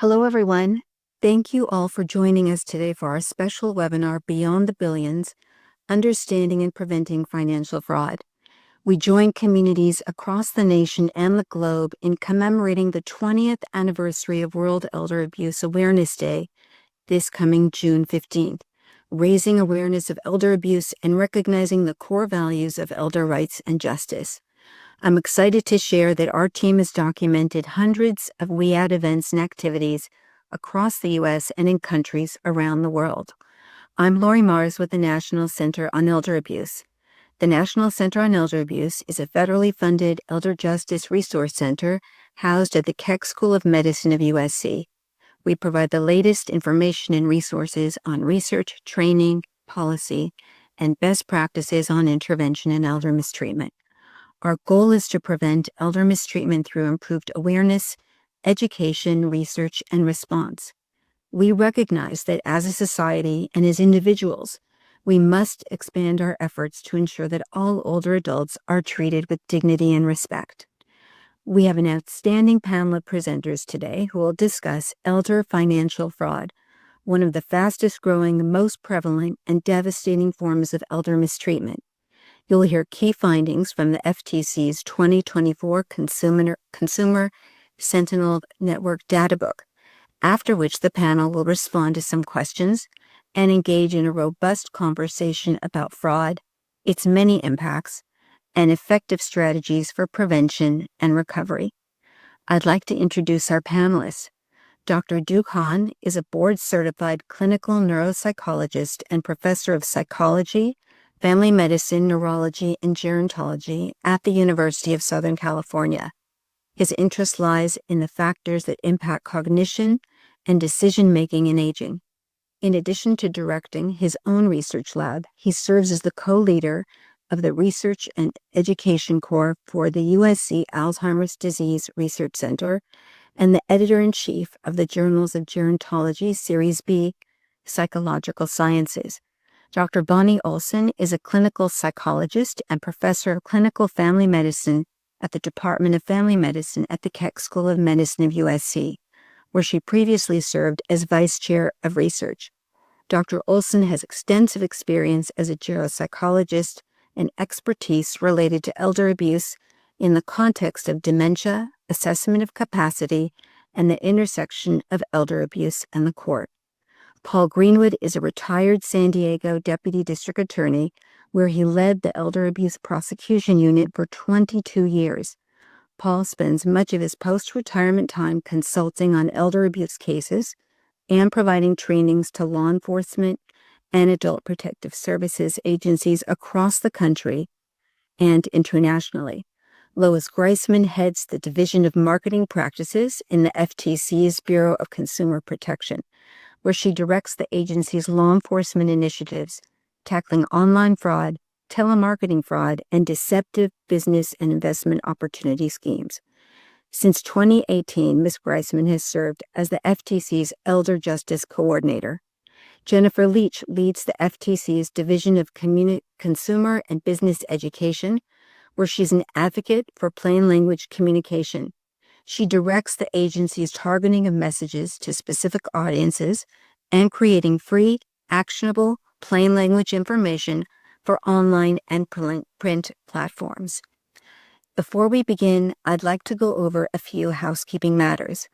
Hello, everyone. Thank you all for joining us today for our special webinar, Beyond the Billions, Understanding and Preventing Financial Fraud. We join communities across the nation and the globe in commemorating the 20th anniversary of World Elder Abuse Awareness Day this coming June 15th, raising awareness of elder abuse and recognizing the core values of elder rights and justice. I'm excited to share that our team has documented hundreds of WEAAD events and activities across the U.S. and in countries around the world. I'm Lori Mars with the National Center on Elder Abuse. The National Center on Elder Abuse is a federally funded elder justice resource center housed at the Keck School of Medicine of USC. We provide the latest information and resources on research, training, policy, and best practices on intervention in elder mistreatment. Our goal is to prevent elder mistreatment through improved awareness, education, research, and response. We recognize that as a society and as individuals, we must expand our efforts to ensure that all older adults are treated with dignity and respect. We have an outstanding panel of presenters today who will discuss elder financial fraud, one of the fastest growing, most prevalent, and devastating forms of elder mistreatment. You'll hear key findings from the FTC's 2024 Consumer Sentinel Network Data Book, after which the panel will respond to some questions and engage in a robust conversation about fraud, its many impacts, and effective strategies for prevention and recovery. I'd like to introduce our panelists. Dr. Duke Han is a board-certified clinical neuropsychologist and professor of psychology, family medicine, neurology, and gerontology at the University of Southern California. His interest lies in the factors that impact cognition and decision-making in aging. In addition to directing his own research lab, he serves as the co-leader of the Research and Education Core for the USC Alzheimer's Disease Research Center and the editor-in-chief of the Journals of Gerontology Series B, Psychological Sciences. Dr. Bonnie Olson is a clinical psychologist and professor of clinical family medicine at the Department of Family Medicine at the Keck School of Medicine of USC, where she previously served as vice chair of research. Dr. Olson has extensive experience as a geropsychologist and expertise related to elder abuse in the context of dementia, assessment of capacity, and the intersection of elder abuse and the court. Paul Greenwood is a retired San Diego Deputy District Attorney, where he led the Elder Abuse Prosecution Unit for 22 years. Paul spends much of his post-retirement time consulting on elder abuse cases and providing trainings to law enforcement and adult protective services agencies across the country and internationally. Lois Greisman heads the Division of Marketing Practices in the FTC's Bureau of Consumer Protection, where she directs the agency's law enforcement initiatives, tackling online fraud, telemarketing fraud, and deceptive business and investment opportunity schemes. Since 2018, Ms. Greisman has served as the FTC's Elder Justice Coordinator. Jennifer Leach leads the FTC's Division of Consumer and Business Education, where she's an advocate for plain language communication. She directs the agency's targeting of messages to specific audiences and creating free, actionable, plain language information for online and print platforms. Before we begin, I'd like to go over a few housekeeping matters.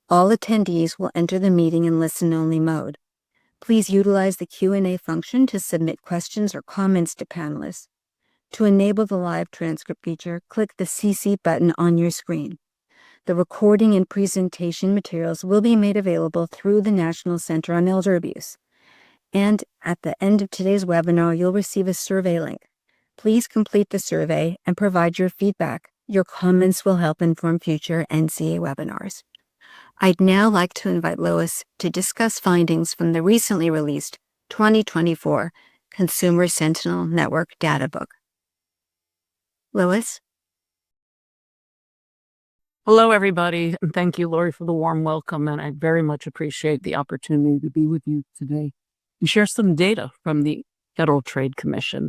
All attendees will enter the meeting in listen-only mode. Please utilize the Q&A function to submit questions or comments to panelists. To enable the live transcript feature, click the CC button on your screen. The recording and presentation materials will be made available through the National Center on Elder Abuse. And at the end of today's webinar, you'll receive a survey link. Please complete the survey and provide your feedback. Your comments will help inform future NCA webinars. I'd now like to invite Lois to discuss findings from the recently released 2024 Consumer Sentinel Network Data Book. Lois? Hello, everybody, and thank you, Lori, for the warm welcome, and I very much appreciate the opportunity to be with you today and share some data from the Federal Trade Commission.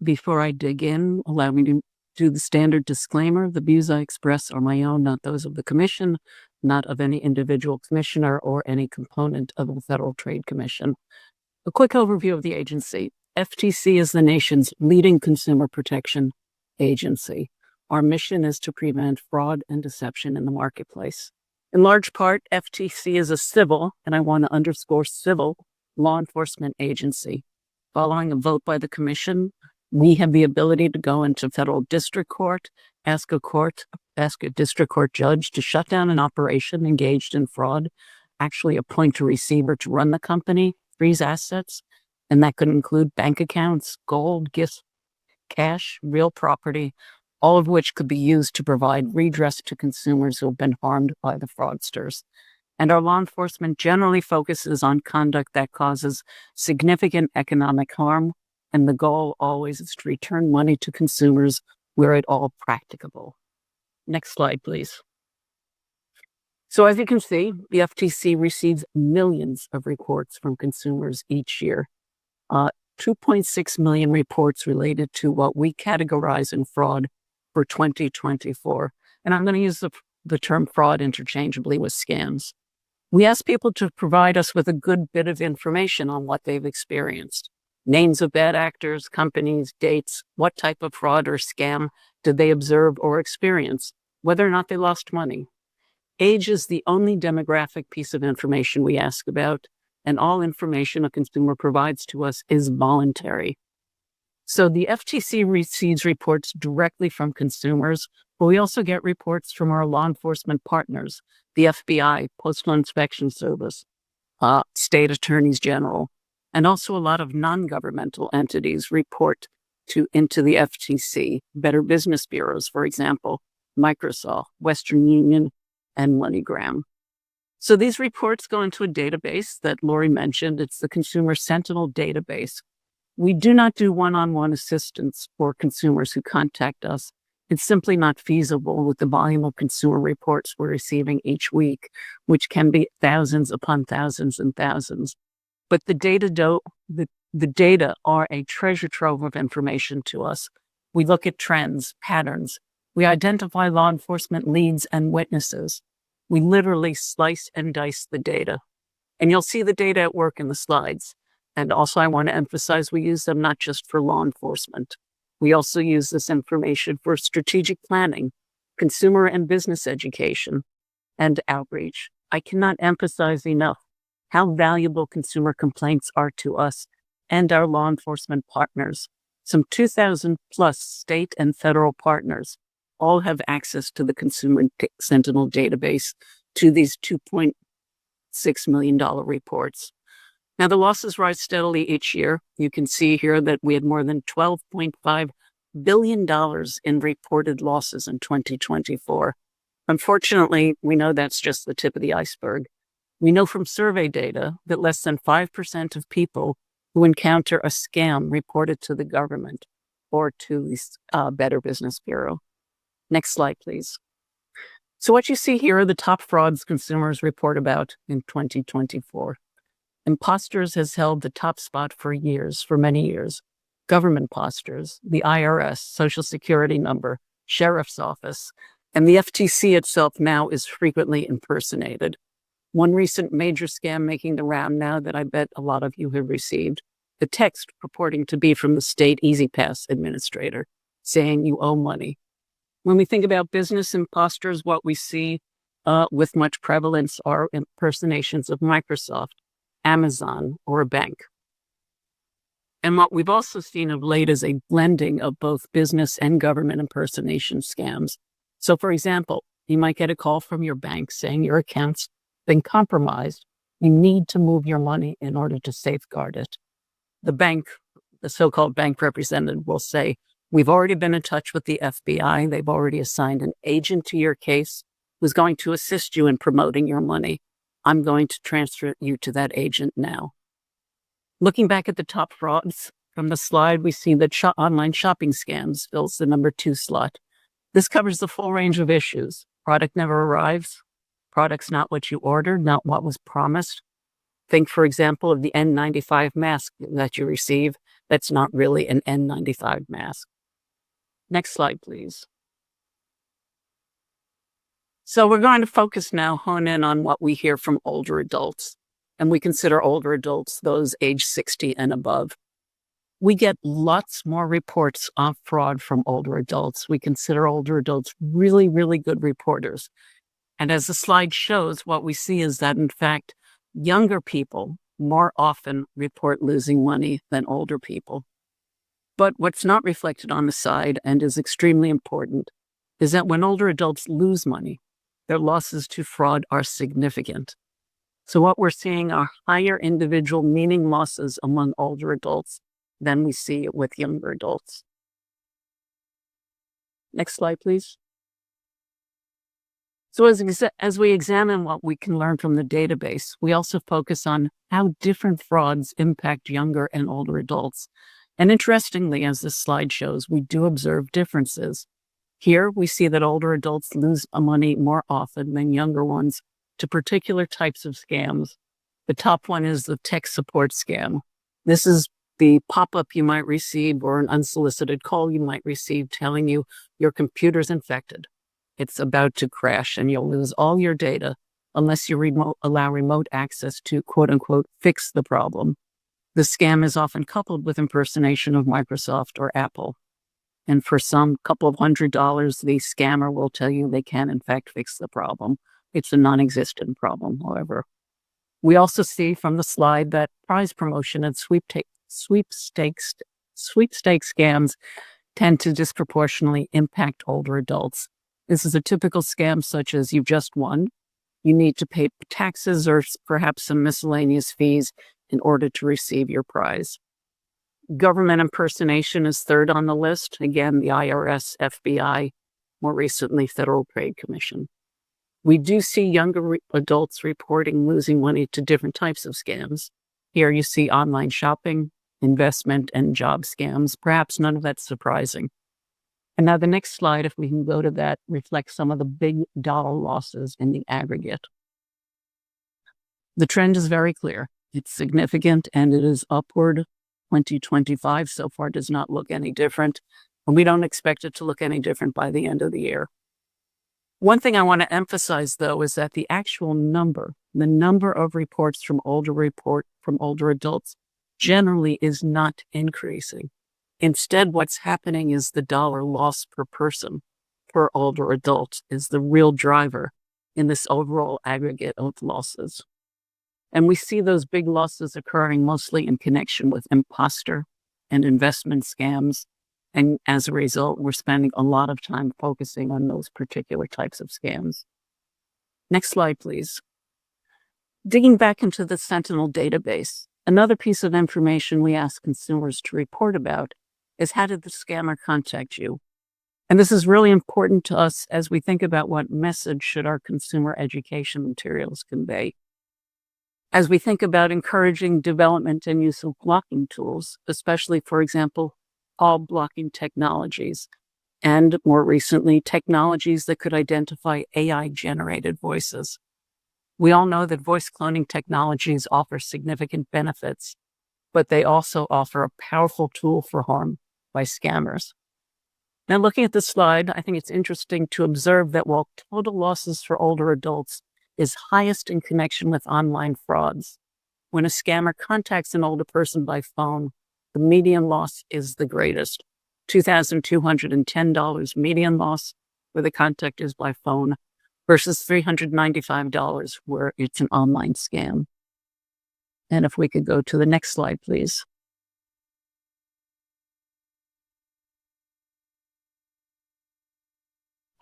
Before I dig in, allow me to do the standard disclaimer. The views I express are my own, not those of the Commission, not of any individual commissioner or any component of the Federal Trade Commission. A quick overview of the agency. FTC is the nation's leading consumer protection agency. Our mission is to prevent fraud and deception in the marketplace. In large part, FTC is a civil, and I want to underscore civil, law enforcement agency. Following a vote by the Commission, we have the ability to go into federal district court, ask a district court judge to shut down an operation engaged in fraud, actually appoint a receiver to run the company, freeze assets, and that could include bank accounts, gold, gifts, cash, real property, all of which could be used to provide redress to consumers who have been harmed by the fraudsters. And our law enforcement generally focuses on conduct that causes significant economic harm, and the goal always is to return money to consumers where at all practicable. Next slide, please. So as you can see, the FTC receives millions of reports from consumers each year. 2.6 million reports related to what we categorize in fraud for 2024. And I'm going to use the term fraud interchangeably with scams. We ask people to provide us with a good bit of information on what they've experienced. Names of bad actors, companies, dates, what type of fraud or scam did they observe or experience, whether or not they lost money. Age is the only demographic piece of information we ask about, and all information a consumer provides to us is voluntary. So the FTC receives reports directly from consumers, but we also get reports from our law enforcement partners, the FBI, Postal Inspection Service, state attorneys general, and also a lot of non-governmental entities report into the FTC, Better Business Bureaus, for example, Microsoft, Western Union, and MoneyGram. So these reports go into a database that Lori mentioned. It's the Consumer Sentinel database. We do not do one-on-one assistance for consumers who contact us. It's simply not feasible with the volume of consumer reports we're receiving each week, which can be thousands upon thousands and thousands. But the data are a treasure trove of information to us. We look at trends, patterns. We identify law enforcement leads and witnesses. We literally slice and dice the data. And you'll see the data at work in the slides. And also I want to emphasize we use them not just for law enforcement. We also use this information for strategic planning, consumer and business education, and outreach. I cannot emphasize enough how valuable consumer complaints are to us and our law enforcement partners. Some 2,000 plus state and federal partners all have access to the Consumer Sentinel database to these $2.6 million reports. Now, the losses rise steadily each year. You can see here that we had more than $12.5 billion in reported losses in 2024. Unfortunately, we know that's just the tip of the iceberg. We know from survey data that less than 5% of people who encounter a scam report it to the government or to the Better Business Bureau. Next slide, please. So what you see here are the top frauds consumers report about in 2024. Imposters has held the top spot for many years. Government posters, the IRS, Social Security number, Sheriff's Office, and the FTC itself now is frequently impersonated. One recent major scam making the round now that I bet a lot of you have received, the text purporting to be from the state Easy Pass administrator saying you owe money. When we think about business imposters, what we see with much prevalence are impersonations of Microsoft, Amazon, or a bank. And what we've also seen of late is a blending of both business and government impersonation scams. So, for example, you might get a call from your bank saying your account's been compromised. You need to move your money in order to safeguard it. The bank, the so-called bank representative, will say, we've already been in touch with the FBI. They've already assigned an agent to your case who's going to assist you in promoting your money. I'm going to transfer you to that agent now. Looking back at the top frauds from the slide, we see that online shopping scams fills the number 2 slot. This covers the full range of issues. Product never arrives. Product's not what you ordered, not what was promised. Think, for example, of the N95 mask that you receive. That's not really an N95 mask. Next slide, please. So we're going to hone in on what we hear from older adults. And we consider older adults those age 60 and above. We get lots more reports on fraud from older adults. We consider older adults really, really good reporters. And as the slide shows, what we see is that, in fact, younger people more often report losing money than older people. But what's not reflected on the side, and is extremely important, is that when older adults lose money, their losses to fraud are significant. So what we're seeing are higher individual meaning losses among older adults than we see with younger adults. Next slide, please. So as we examine what we can learn from the database, we also focus on how different frauds impact younger and older adults. And interestingly, as this slide shows, we do observe differences. Here, we see that older adults lose money more often than younger ones to particular types of scams. The top one is the tech support scam. This is the pop-up you might receive or an unsolicited call you might receive telling you your computer's infected. It's about to crash and you'll lose all your data unless you allow remote access to, quote unquote, fix the problem. The scam is often coupled with impersonation of Microsoft or Apple. And for some couple of $100, the scammer will tell you they can, in fact, fix the problem. It's a non-existent problem, however. We also see from the slide that prize promotion and sweepstakes scams tend to disproportionately impact older adults. This is a typical scam such as you've just won. You need to pay taxes or perhaps some miscellaneous fees in order to receive your prize. Government impersonation is third on the list. Again, the IRS, FBI, more recently, Federal Trade Commission. We do see younger adults reporting losing money to different types of scams. Here you see online shopping, investment, and job scams. Perhaps none of that's surprising. And now the next slide, if we can go to that, reflects some of the big dollar losses in the aggregate. The trend is very clear. It's significant and it is upward. 2025 so far does not look any different, and we don't expect it to look any different by the end of the year. One thing I want to emphasize, though, is that the actual number, the number of reports from older adults generally is not increasing. Instead, what's happening is the dollar loss per person per older adult is the real driver in this overall aggregate of losses. And we see those big losses occurring mostly in connection with imposter and investment scams. And as a result, we're spending a lot of time focusing on those particular types of scams. Next slide, please. Digging back into the Sentinel database, another piece of information we ask consumers to report about is how did the scammer contact you? And this is really important to us as we think about what message should our consumer education materials convey. As we think about encouraging development and use of blocking tools, especially, for example, all blocking technologies, and more recently, technologies that could identify AI-generated voices. We all know that voice cloning technologies offer significant benefits, but they also offer a powerful tool for harm by scammers. Now, looking at this slide, I think it's interesting to observe that while total losses for older adults is highest in connection with online frauds, when a scammer contacts an older person by phone, the median loss is the greatest, $2,210 median loss where the contact is by phone versus $395 where it's an online scam. And if we could go to the next slide, please.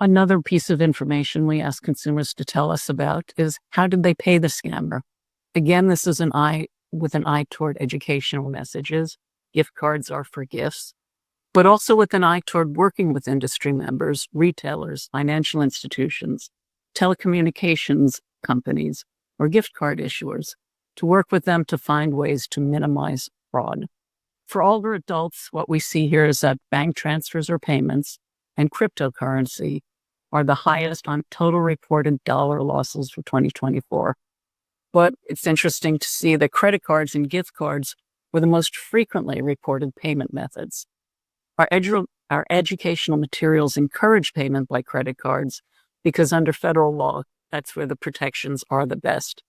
Another piece of information we ask consumers to tell us about is how did they pay the scammer? Again, this is with an eye toward educational messages. Gift cards are for gifts, but also with an eye toward working with industry members, retailers, financial institutions, telecommunications companies, or gift card issuers to work with them to find ways to minimize fraud. For older adults, what we see here is that bank transfers or payments and cryptocurrency are the highest on total reported dollar losses for 2024. But it's interesting to see that credit cards and gift cards were the most frequently reported payment methods. Our Our educational materials encourage payment by credit cards because under federal law, that's where the protections are the best.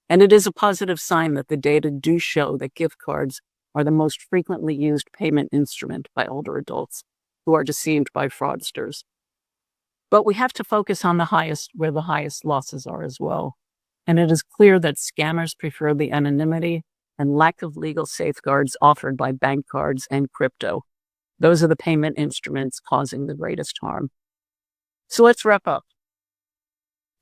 And it is a positive sign that the data do show that gift cards are the most frequently used payment instrument by older adults who are deceived by fraudsters. But we have to focus on where the highest losses are as well. And it is clear that scammers prefer the anonymity and lack of legal safeguards offered by bank cards and crypto. Those are the payment instruments causing the greatest harm. So let's wrap up.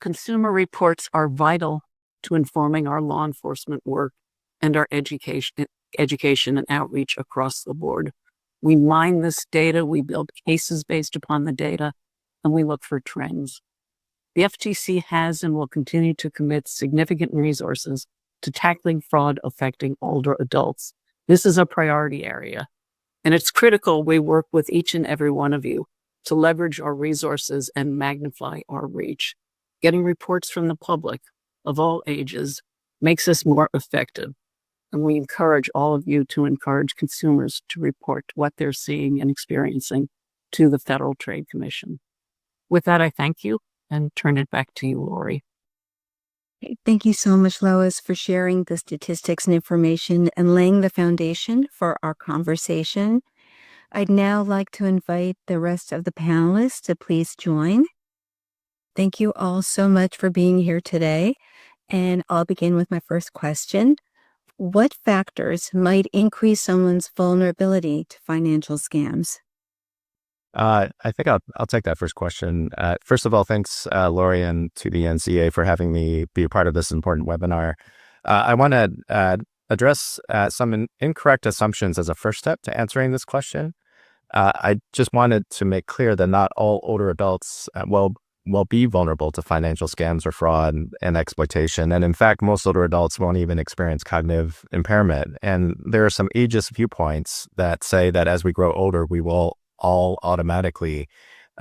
Consumer reports are vital to informing our law enforcement work and our education and outreach across the board. We mine this data, we build cases based upon the data, and we look for trends. The FTC has and will continue to commit significant resources to tackling fraud affecting older adults. This is a priority area, and it's critical we work with each and every one of you to leverage our resources and magnify our reach. Getting reports from the public of all ages makes us more effective, and we encourage all of you to encourage consumers to report what they're seeing and experiencing to the Federal Trade Commission. With that, I thank you and turn it back to you, Lori. Thank you so much, Lois, for sharing the statistics and information and laying the foundation for our conversation. I'd now like to invite the rest of the panelists to please join. Thank you all so much for being here today. And I'll begin with my first question. What factors might increase someone's vulnerability to financial scams? I think I'll take that first question. First of all, thanks, Lori, and to the NCA for having me be a part of this important webinar. I want to address some incorrect assumptions as a first step to answering this question. I just wanted to make clear that not all older adults will be vulnerable to financial scams or fraud and exploitation. And in fact, most older adults won't even experience cognitive impairment. And there are some ageist viewpoints that say that as we grow older, we will all automatically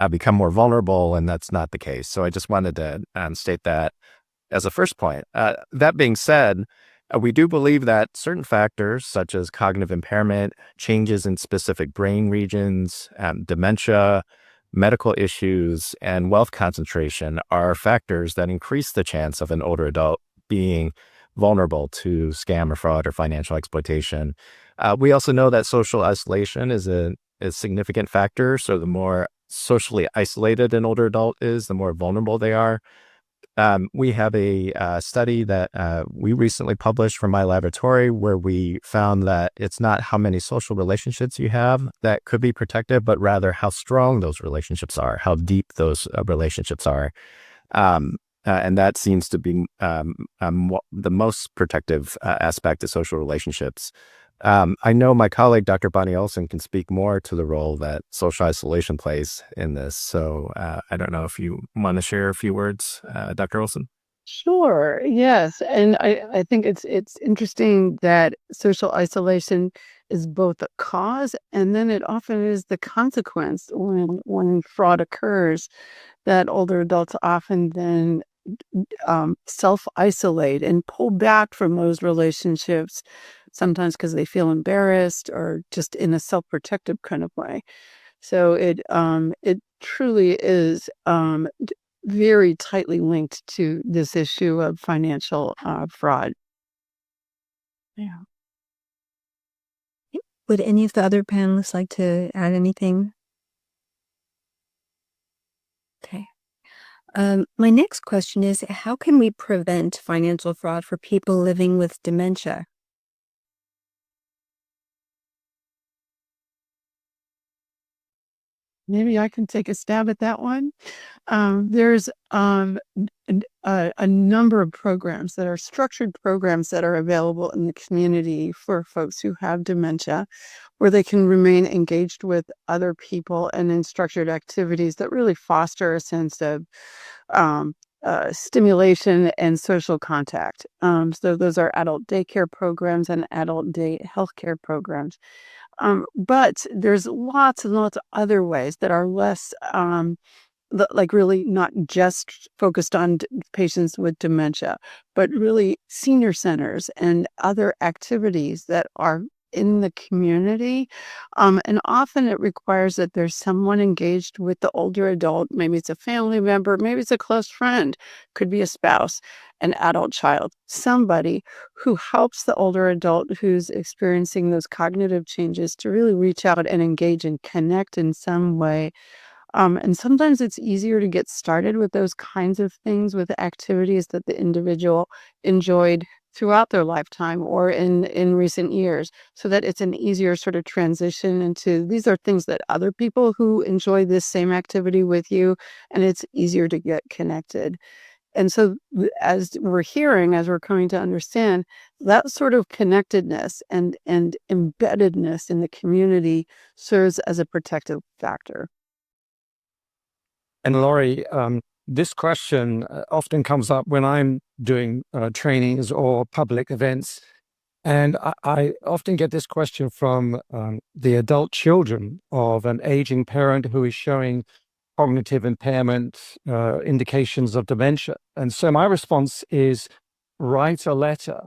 become more vulnerable, and that's not the case. So I just wanted to state that as a first point. That being said, we do believe that certain factors such as cognitive impairment, changes in specific brain regions, dementia, medical issues, and wealth concentration are factors that increase the chance of an older adult being vulnerable to scam or fraud or financial exploitation. We also know that social isolation is a significant factor. So the more socially isolated an older adult is, the more vulnerable they are. We have a study that we recently published from my laboratory where we found that it's not how many social relationships you have that could be protective, but rather how strong those relationships are, how deep those relationships are. And that seems to be the most protective aspect of social relationships. I know my colleague, Dr. Bonnie Olson, can speak more to the role that social isolation plays in this. So I don't know if you want to share a few words, Dr. Olson. Sure. Yes. And I think it's interesting that social isolation is both a cause and then it often is the consequence when fraud occurs, that older adults often then self-isolate and pull back from those relationships, sometimes because they feel embarrassed or just in a self-protective kind of way. So it truly is very tightly linked to this issue of financial fraud. Yeah. Would any of the other panelists like to add anything? Okay. My next question is, how can we prevent financial fraud for people living with dementia? Maybe I can take a stab at that one. There's a number of programs that are structured programs that are available in the community for folks who have dementia, where they can remain engaged with other people and in structured activities that really foster a sense of stimulation and social contact. So those are adult daycare programs and adult day healthcare programs. But there's lots and lots of other ways that are less, like really not just focused on patients with dementia, but really senior centers and other activities that are in the community. And often it requires that there's someone engaged with the older adult. Maybe it's a family member, maybe it's a close friend, could be a spouse, an adult child, somebody who helps the older adult who's experiencing those cognitive changes to really reach out and engage and connect in some way. And sometimes it's easier to get started with those kinds of things with activities that the individual enjoyed throughout their lifetime or in recent years, so that it's an easier sort of transition into these are things that other people who enjoy this same activity with you, and it's easier to get connected. And so as we're hearing, as we're coming to understand, that sort of connectedness and embeddedness in the community serves as a protective factor. And Laurie, this question often comes up when I'm doing trainings or public events. And I often get this question from the adult children of an aging parent who is showing cognitive impairment, indications of dementia. And so my response is write a letter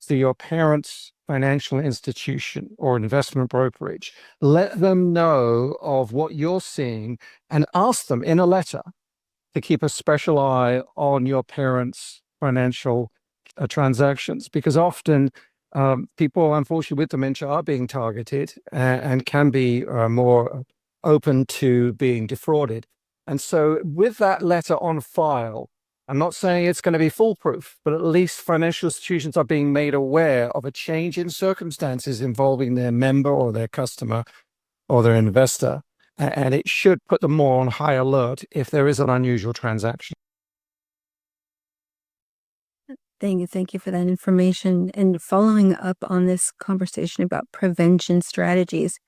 to your parents' financial institution or investment brokerage. Let them know of what you're seeing and ask them in a letter to keep a special eye on your parents' financial transactions, because often people, unfortunately, with dementia are being targeted and can be more open to being defrauded. And so with that letter on file, I'm not saying it's going to be foolproof, but at least financial institutions are being made aware of a change in circumstances involving their member or their customer or their investor. And it should put them more on high alert if there is an unusual transaction. Thank you for that information. And following up on this conversation about prevention strategies,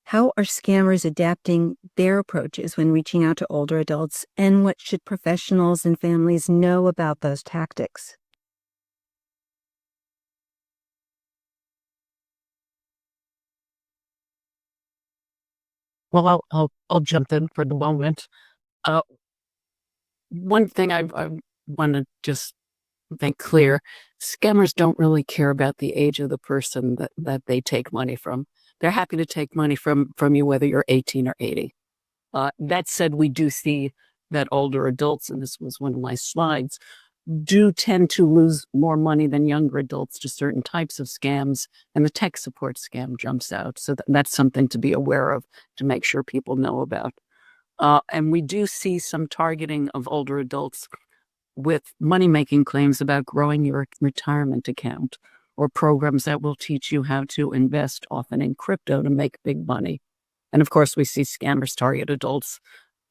how are scammers adapting their approaches when reaching out to older adults, and what should professionals and families know about those tactics? Well, I'll jump in for the moment. Uh, One thing I want to just make clear, scammers don't really care about the age of the person that they take money from. They're happy to take money from you, whether you're 18 or 80. That said, we do see that older adults, and this was one of my slides, do tend to lose more money than younger adults to certain types of scams, and the tech support scam jumps out. So that's something to be aware of, to make sure people know about. And we do see some targeting of older adults with money-making claims about growing your retirement account, or programs that will teach you how to invest, often in crypto, to make big money. And of course, we see scammers target adults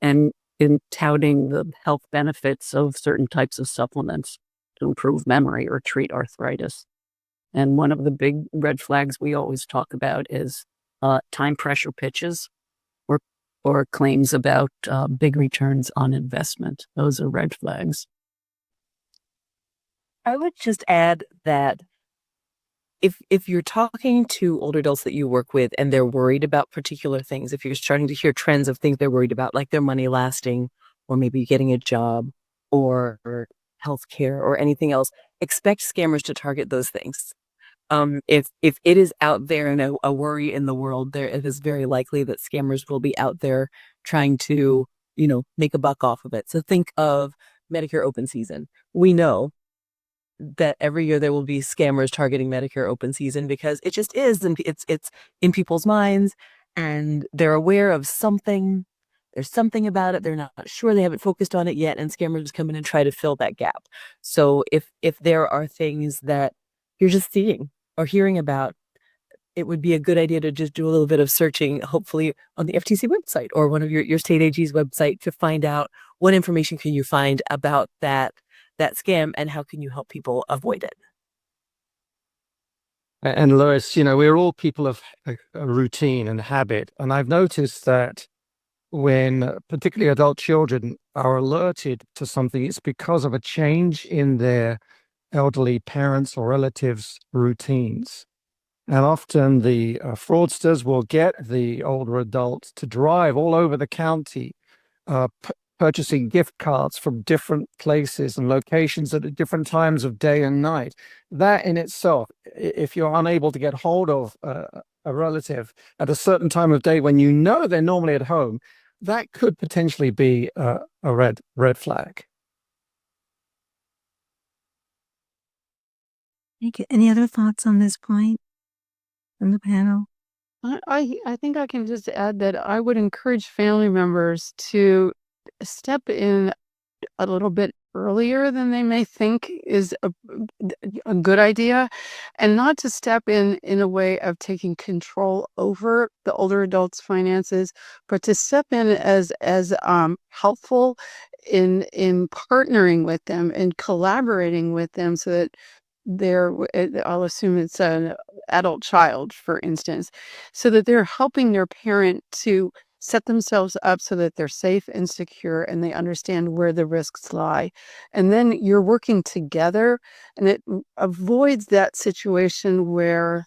and in touting the health benefits of certain types of supplements to improve memory or treat arthritis. And one of the big red flags we always talk about is time pressure pitches or claims about big returns on investment. Those are red flags. I would just add that if you're talking to older adults that you work with and they're worried about particular things, if you're starting to hear trends of things they're worried about, like their money lasting, or maybe getting a job, or healthcare, or anything else, expect scammers to target those things. If it is out there and a worry in the world, there it is very likely that scammers will be out there trying to, make a buck off of it. So think of Medicare open season. We know that every year there will be scammers targeting Medicare open season because it just is, and it's in people's minds, and they're aware of something. There's something about it. They're not sure. They haven't focused on it yet, and scammers come in and try to fill that gap. So if there are things that you're just seeing or hearing about, it would be a good idea to just do a little bit of searching, hopefully on the FTC website or one of your state AG's website, to find out what information can you find about that scam and how can you help people avoid it. And Lois, we're all people of a routine and habit. And I've noticed that when particularly adult children are alerted to something, it's because of a change in their elderly parents' or relatives' routines. And often the fraudsters will get the older adult to drive all over the county, purchasing gift cards from different places and locations at different times of day and night. That in itself, if you're unable to get hold of a relative at a certain time of day when you know they're normally at home, that could potentially be a red flag. Thank you. Any other thoughts on this point from the panel? I think I can just add that I would encourage family members to step in a little bit earlier than they may think is a good idea, and not to step in a way of taking control over the older adults' finances, but to step in as helpful in partnering with them and collaborating with them so that I'll assume it's an adult child, for instance, so that they're helping their parent to set themselves up so that they're safe and secure and they understand where the risks lie. And then you're working together, and it avoids that situation where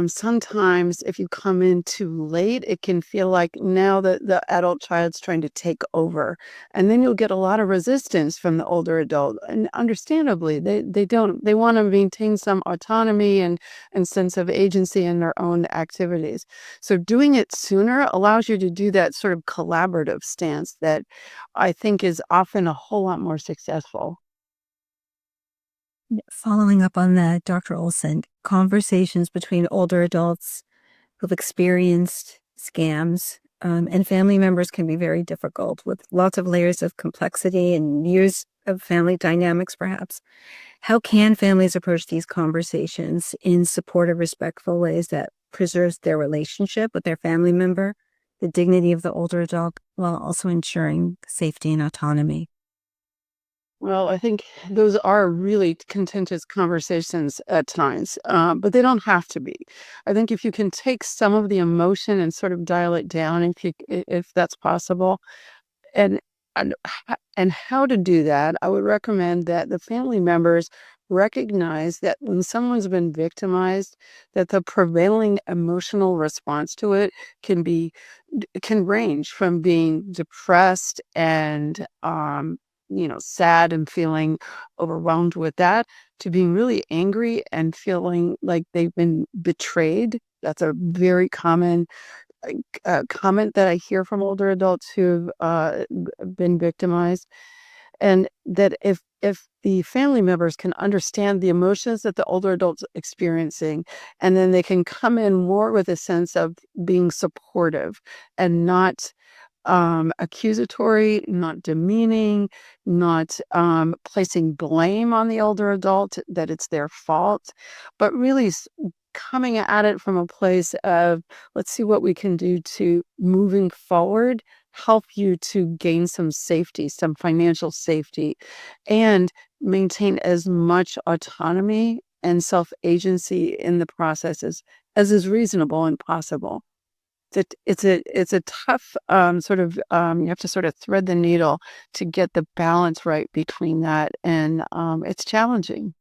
sometimes if you come in too late, it can feel like now that the adult child's trying to take over. And then you'll get a lot of resistance from the older adult. And understandably, they want to maintain some autonomy and sense of agency in their own activities. So doing it sooner allows you to do that sort of collaborative stance that I think is often a whole lot more successful. Following up on that, Dr. Olson, conversations between older adults who've experienced scams and family members can be very difficult with lots of layers of complexity and years of family dynamics, perhaps. How can families approach these conversations in supportive, respectful ways that preserves their relationship with their family member, the dignity of the older adult, while also ensuring safety and autonomy? Well, I think those are really contentious conversations at times, but they don't have to be. I think if you can take some of the emotion and sort of dial it down, if that's possible, and and how to do that, I would recommend that the family members recognize that when someone's been victimized, that the prevailing emotional response to it can be can range from being depressed and sad and feeling overwhelmed with that to being really angry and feeling like they've been betrayed. That's a very common comment that I hear from older adults who've been victimized, and that if the family members can understand the emotions that the older adults experiencing, and then they can come in more with a sense of being supportive and not accusatory, not demeaning, not placing blame on the older adult that it's their fault, but really coming at it from a place of let's see what we can do to moving forward, help you to gain some safety, some financial safety, and maintain as much autonomy and self agency in the process as is reasonable and possible. It's a tough, you have to sort of thread the needle to get the balance right between that, and, it's challenging.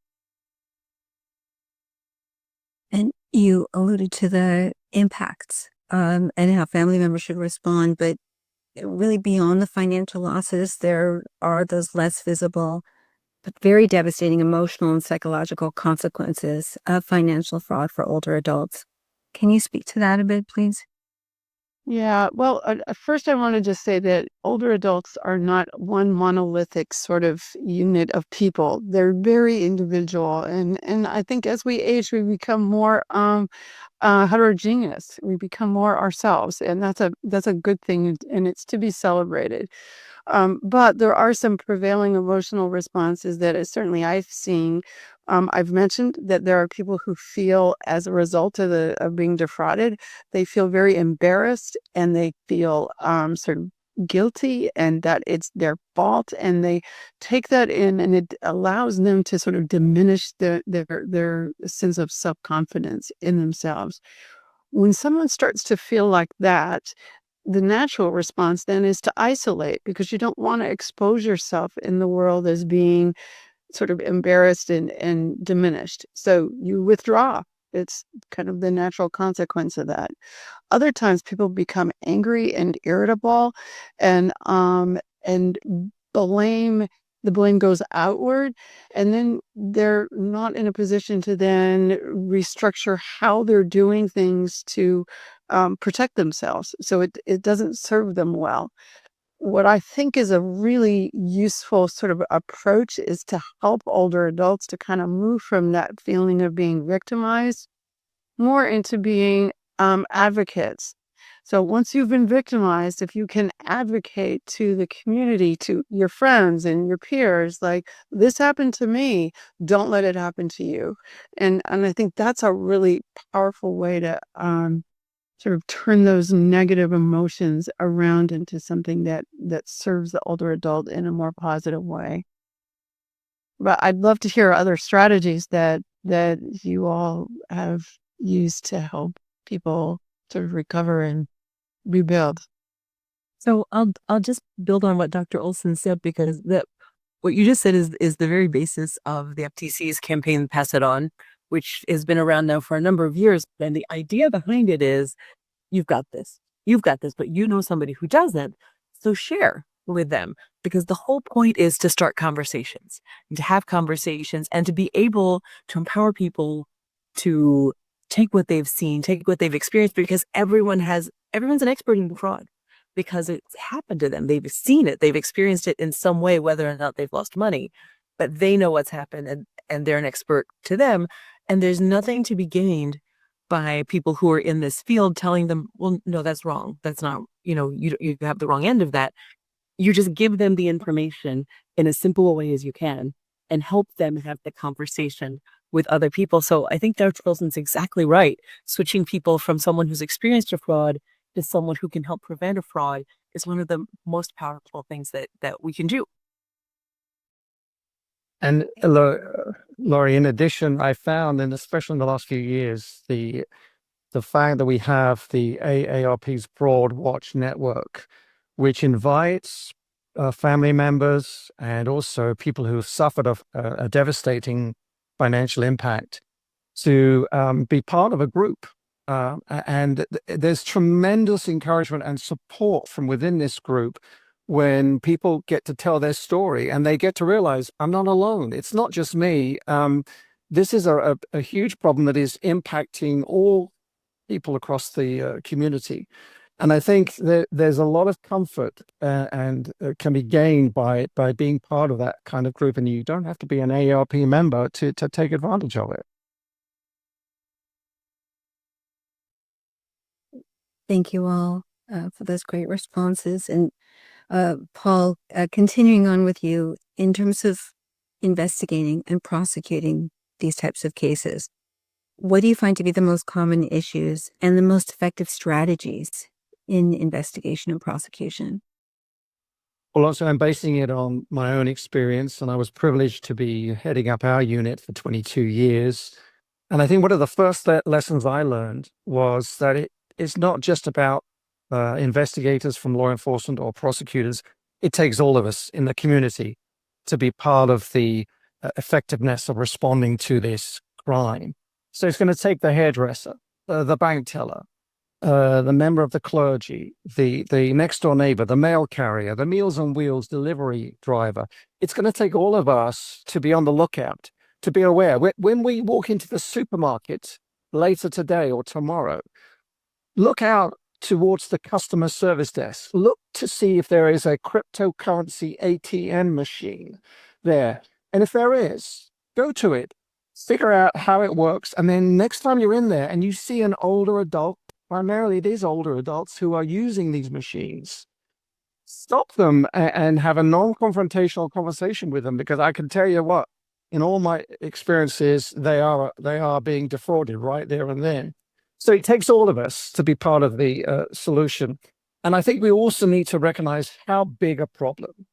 And you alluded to the impacts and how family members should respond, but really beyond the financial losses, there are those less visible but very devastating emotional and psychological consequences of financial fraud for older adults. Can you speak to that a bit, please? Yeah, well, first I want to just say that older adults are not one monolithic sort of unit of people. They're very individual, and I think as we age, we become more heterogeneous. We become more ourselves, and that's a good thing, and it's to be celebrated. But there are some prevailing emotional responses that certainly I've seen. I've mentioned that there are people who feel, as a result of being defrauded, they feel very embarrassed and they feel sort of guilty and that it's their fault, and they take that in, and it allows them to sort of diminish their sense of self confidence in themselves. When someone starts to feel like that, the natural response then is to isolate because you don't want to expose yourself in the world as being sort of embarrassed and diminished. So you withdraw. It's kind of the natural consequence of that. Other times people become angry and irritable, and and blame. The blame goes outward, and then they're not in a position to then restructure how they're doing things to protect themselves. So it doesn't serve them well. What I think is a really useful sort of approach is to help older adults to kind of move from that feeling of being victimized more into being advocates. So once you've been victimized, if you can advocate to the community, to your friends and your peers, like, this happened to me, don't let it happen to you. And I think that's a really powerful way to sort of turn those negative emotions around into something that serves the older adult in a more positive way. But I'd love to hear other strategies that you all have used to help people sort of recover and rebuild. So I'll just build on what Dr. Olson said, because what you just said is the very basis of the FTC's campaign Pass It On, which has been around now for a number of years. And the idea behind it is, you've got this, but you know somebody who doesn't. So share with them, because the whole point is to start conversations and to have conversations and to be able to empower people to take what they've seen, take what they've experienced, because everyone's an expert in fraud, because it's happened to them. They've seen it, they've experienced it in some way, whether or not they've lost money, but they know what's happened, and they're an expert to them. And there's nothing to be gained by people who are in this field telling them, well, no, that's wrong. That's not, you have the wrong end of that. You just give them the information in as simple a way as you can and help them have the conversation with other people. So I think Dr. Wilson's exactly right. Switching people from someone who's experienced a fraud to someone who can help prevent a fraud is one of the most powerful things that we can do. And Laurie, in addition, I found, and especially in the last few years, the fact that we have the AARP's Fraud Watch Network, which invites family members and also people who have suffered a devastating financial impact to be part of a group. And there's tremendous encouragement and support from within this group when people get to tell their story and they get to realize, I'm not alone. It's not just me. This is a huge problem that is impacting all people across the community. And I think that there's a lot of comfort and can be gained by being part of that kind of group. And you don't have to be an AARP member to take advantage of it. Thank you all for those great responses. And Paul, continuing on with you, in terms of investigating and prosecuting these types of cases, what do you find to be the most common issues and the most effective strategies in investigation and prosecution? Well, also, I'm basing it on my own experience, and I was privileged to be heading up our unit for 22 years. And I think one of the first lessons I learned was that it's not just about investigators from law enforcement or prosecutors. It takes all of us in the community to be part of the effectiveness of responding to this crime. So it's going to take the hairdresser, the bank teller, the member of the clergy, the next door neighbor, the mail carrier, the Meals on Wheels delivery driver. It's going to take all of us to be on the lookout, to be aware. When we walk into the supermarket later today or tomorrow, look out towards the customer service desk. Look to see if there is a cryptocurrency ATM machine there. And if there is, go to it, figure out how it works. And then next time you're in there and you see an older adult, primarily it is older adults who are using these machines, stop them and have a non-confrontational conversation with them, because I can tell you what, in all my experiences, they are being defrauded right there and then. So it takes all of us to be part of the solution. And I think we also need to recognize how big a problem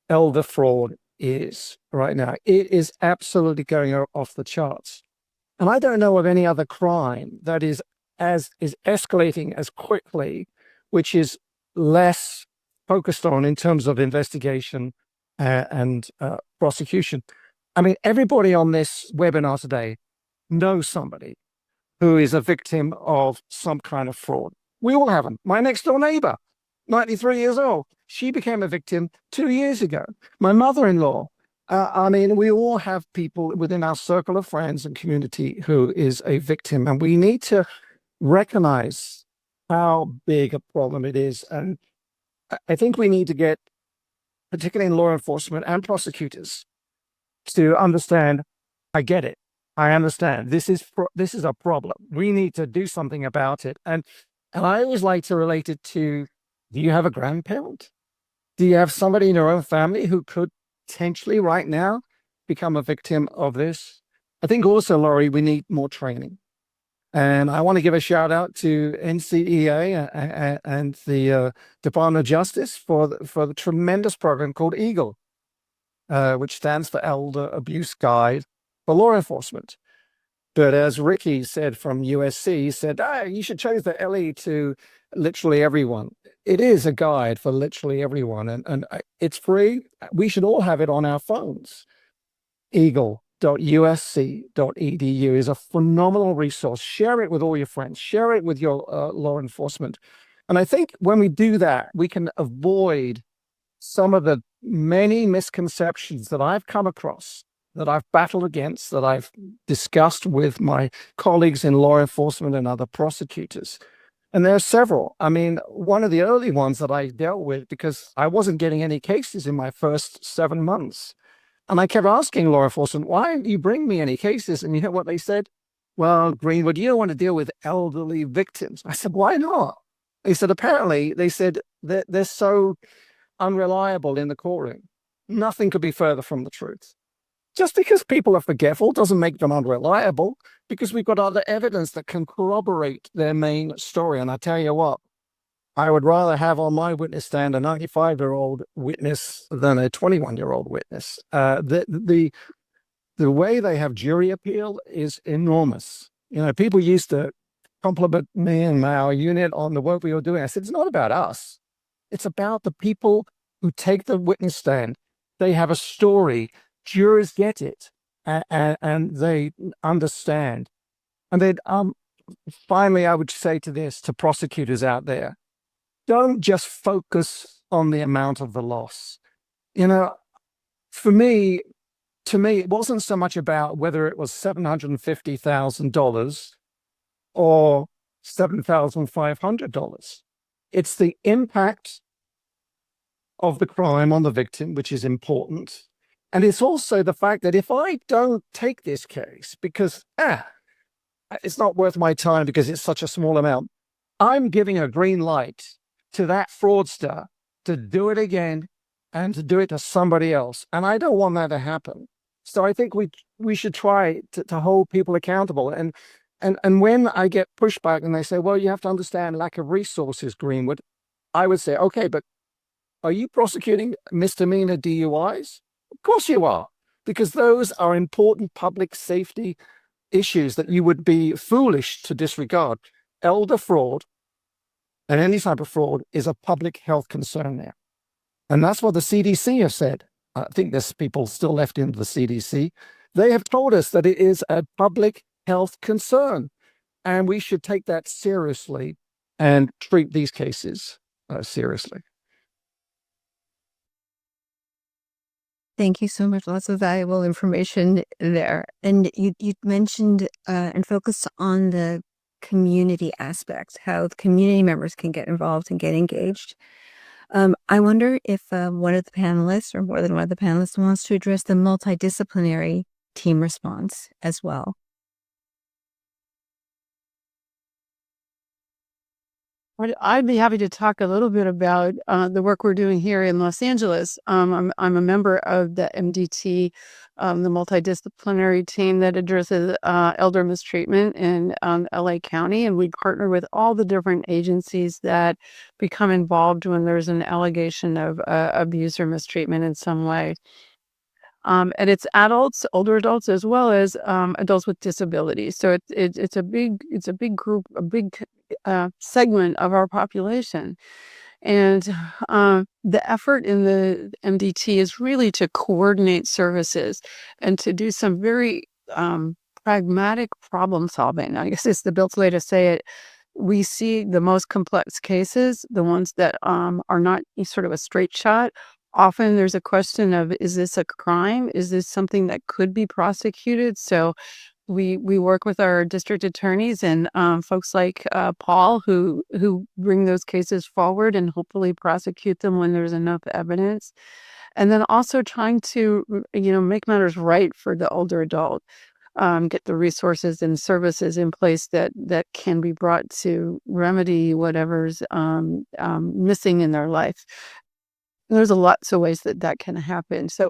elder fraud is right now. It is absolutely going off the charts. And I don't know of any other crime that is escalating as quickly, which is less focused on in terms of investigation and prosecution. I mean, everybody on this webinar today knows somebody who is a victim of some kind of fraud. We all have them. My next door neighbor, 93 years old, She became a victim 2 years ago. My mother-in-law. I mean, we all have people within our circle of friends and community who is a victim, and we need to recognize how big a problem it is. And I think we need to get, particularly in law enforcement and prosecutors, to understand, I get it. I understand. This is a problem. We need to do something about it. And I always like to relate it to, do you have a grandparent? Do you have somebody in your own family who could potentially right now become a victim of this? I think also, Laurie, we need more training. And I want to give a shout out to NCEA and the Department of Justice for the tremendous program called EAGLE, which stands for Elder Abuse Guide for Law Enforcement. But as Ricky said from USC, he said, you should change the LE to literally everyone. It is a guide for literally everyone, and it's free. We should all have it on our phones. eagle.usc.edu is a phenomenal resource. Share it with all your friends. Share it with your law enforcement. And I think when we do that, we can avoid some of the many misconceptions that I've come across, that I've battled against, that I've discussed with my colleagues in law enforcement and other prosecutors. And there are several. I mean, one of the early ones that I dealt with, because I wasn't getting any cases in my first 7 months. And I kept asking law enforcement, why didn't you bring me any cases? And you know what they said? Well, Greenwood, you don't want to deal with elderly victims. I said, why not? They said, apparently, they said that they're so unreliable in the courtroom. Nothing could be further from the truth. Just because people are forgetful doesn't make them unreliable, because we've got other evidence that can corroborate their main story. And I tell you what, I would rather have on my witness stand a 95-year-old witness than a 21-year-old witness. The way they have jury appeal is enormous. You know, people used to compliment me and our unit on the work we were doing. I said, it's not about us. It's about the people who take the witness stand. They have a story. Jurors get it, and they understand. And then finally, I would say to prosecutors out there, don't just focus on the amount of the loss. You know, to me, it wasn't so much about whether it was $750,000 or $7,500. It's the impact of the crime on the victim, which is important. And it's also the fact that if I don't take this case because it's not worth my time because it's such a small amount, I'm giving a green light to that fraudster to do it again and to do it to somebody else. And I don't want that to happen. So I think we should try to hold people accountable. And when I get pushback and they say, well, you have to understand lack of resources, Greenwood, I would say, okay, but are you prosecuting misdemeanor DUIs? Of course you are, because those are important public safety issues that you would be foolish to disregard. Elder fraud and any type of fraud is a public health concern now. And that's what the CDC have said. I think there's people still left in the CDC. They have told us that it is a public health concern, and we should take that seriously and treat these cases seriously. Thank you so much. Lots of valuable information there. And you mentioned and focused on the community aspects, how the community members can get involved and get engaged. I wonder if one of the panelists or more than one of the panelists wants to address the multidisciplinary team response as well. I'd be happy to talk a little bit about the work we're doing here in Los Angeles. I'm a member of the MDT, the multidisciplinary team that addresses elder mistreatment in LA County, and we partner with all the different agencies that become involved when there's an allegation of abuse or mistreatment in some way. And it's adults, older adults, as well as adults with disabilities. So it's a big group, a big segment of our population. And the effort in the MDT is really to coordinate services and to do some very pragmatic problem solving. I guess it's the best way to say it. we see the most complex cases, the ones that are not sort of a straight shot. Often there's a question of, is this a crime? Is this something that could be prosecuted? So we work with our district attorneys and folks like Paul who bring those cases forward and hopefully prosecute them when there's enough evidence. And then also trying to make matters right for the older adult, get the resources and services in place that can be brought to remedy whatever's missing in their life. And there's a lots of ways that can happen. So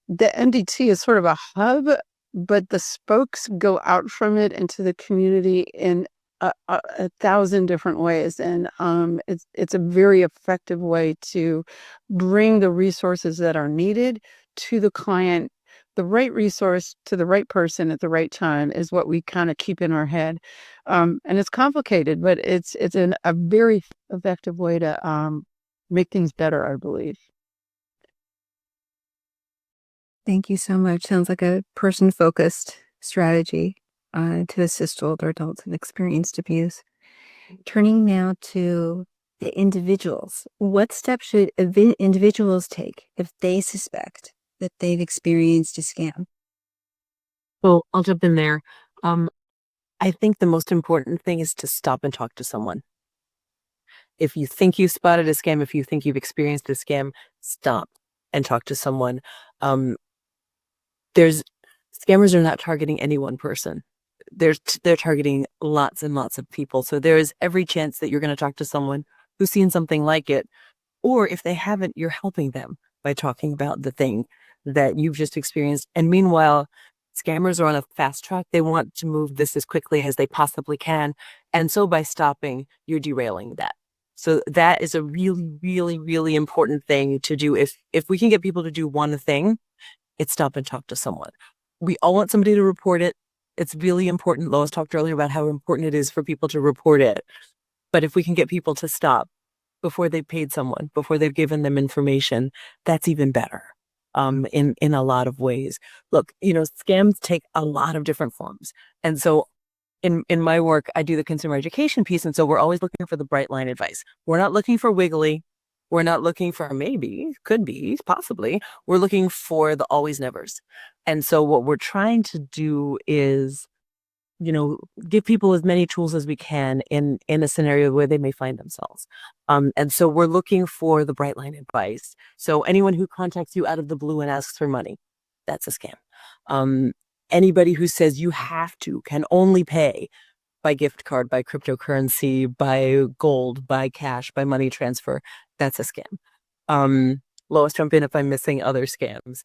the NDT is sort of a hub, but the spokes go out from it into the community in a thousand different ways, and it's a very effective way to bring the resources that are needed to the client. The right resource to the right person at the right time is what we kind of keep in our head, and it's complicated, but it's a very effective way to make things better, I believe. Thank you so much. Sounds like a person-focused strategy to assist older adults who've experienced abuse. Turning now to the individuals. What steps should individuals take if they suspect that they've experienced a scam? Well, I'll jump in there. I think the most important thing is to stop and talk to someone. If you think you spotted a scam, if you think you've experienced a scam, stop and talk to someone. Scammers are not targeting any one person. They're targeting lots and lots of people. So there is every chance that you're going to talk to someone who's seen something like it. Or if they haven't, you're helping them by talking about the thing that you've just experienced. And meanwhile, scammers are on a fast track. They want to move this as quickly as they possibly can. And so by stopping, you're derailing that. So that is a really, really, really important thing to do. If we can get people to do one thing, it's stop and talk to someone. We all want somebody to report it. It's really important. Lois talked earlier about how important it is for people to report it. But if we can get people to stop before they've paid someone, before they've given them information, that's even better in a lot of ways. Look, scams take a lot of different forms. And so in my work, I do the consumer education piece. And so we're always looking for the bright line advice. We're not looking for wiggly. We're not looking for maybe, could be, possibly. We're looking for the always nevers. And so what we're trying to do is, give people as many tools as we can in a scenario where they may find themselves. And so we're looking for the bright line advice. So anyone who contacts you out of the blue and asks for money, that's a scam. Anybody who says you can only pay by gift card, by cryptocurrency, by gold, by cash, by money transfer, that's a scam. Lois, jump in if I'm missing other scams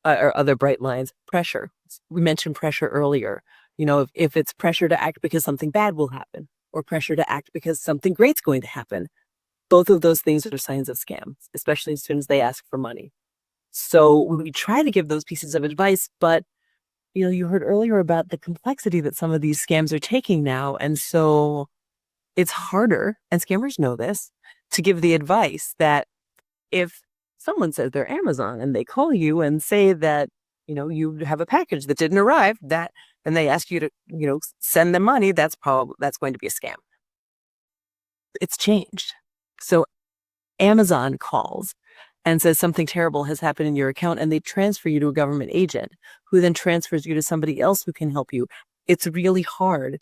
or other bright lines. Pressure. We mentioned pressure earlier. If it's pressure to act because something bad will happen or pressure to act because something great's going to happen, both of those things are signs of scams, especially as soon as they ask for money. So we try to give those pieces of advice, but you heard earlier about the complexity that some of these scams are taking now. And so it's harder, and scammers know this, to give the advice that if someone says they're Amazon and they call you and say that, you have a package that didn't arrive, and they ask you to, send them money, that's going to be a scam. It's changed. So Amazon calls and says something terrible has happened in your account, and they transfer you to a government agent who then transfers you to somebody else who can help you. It's really hard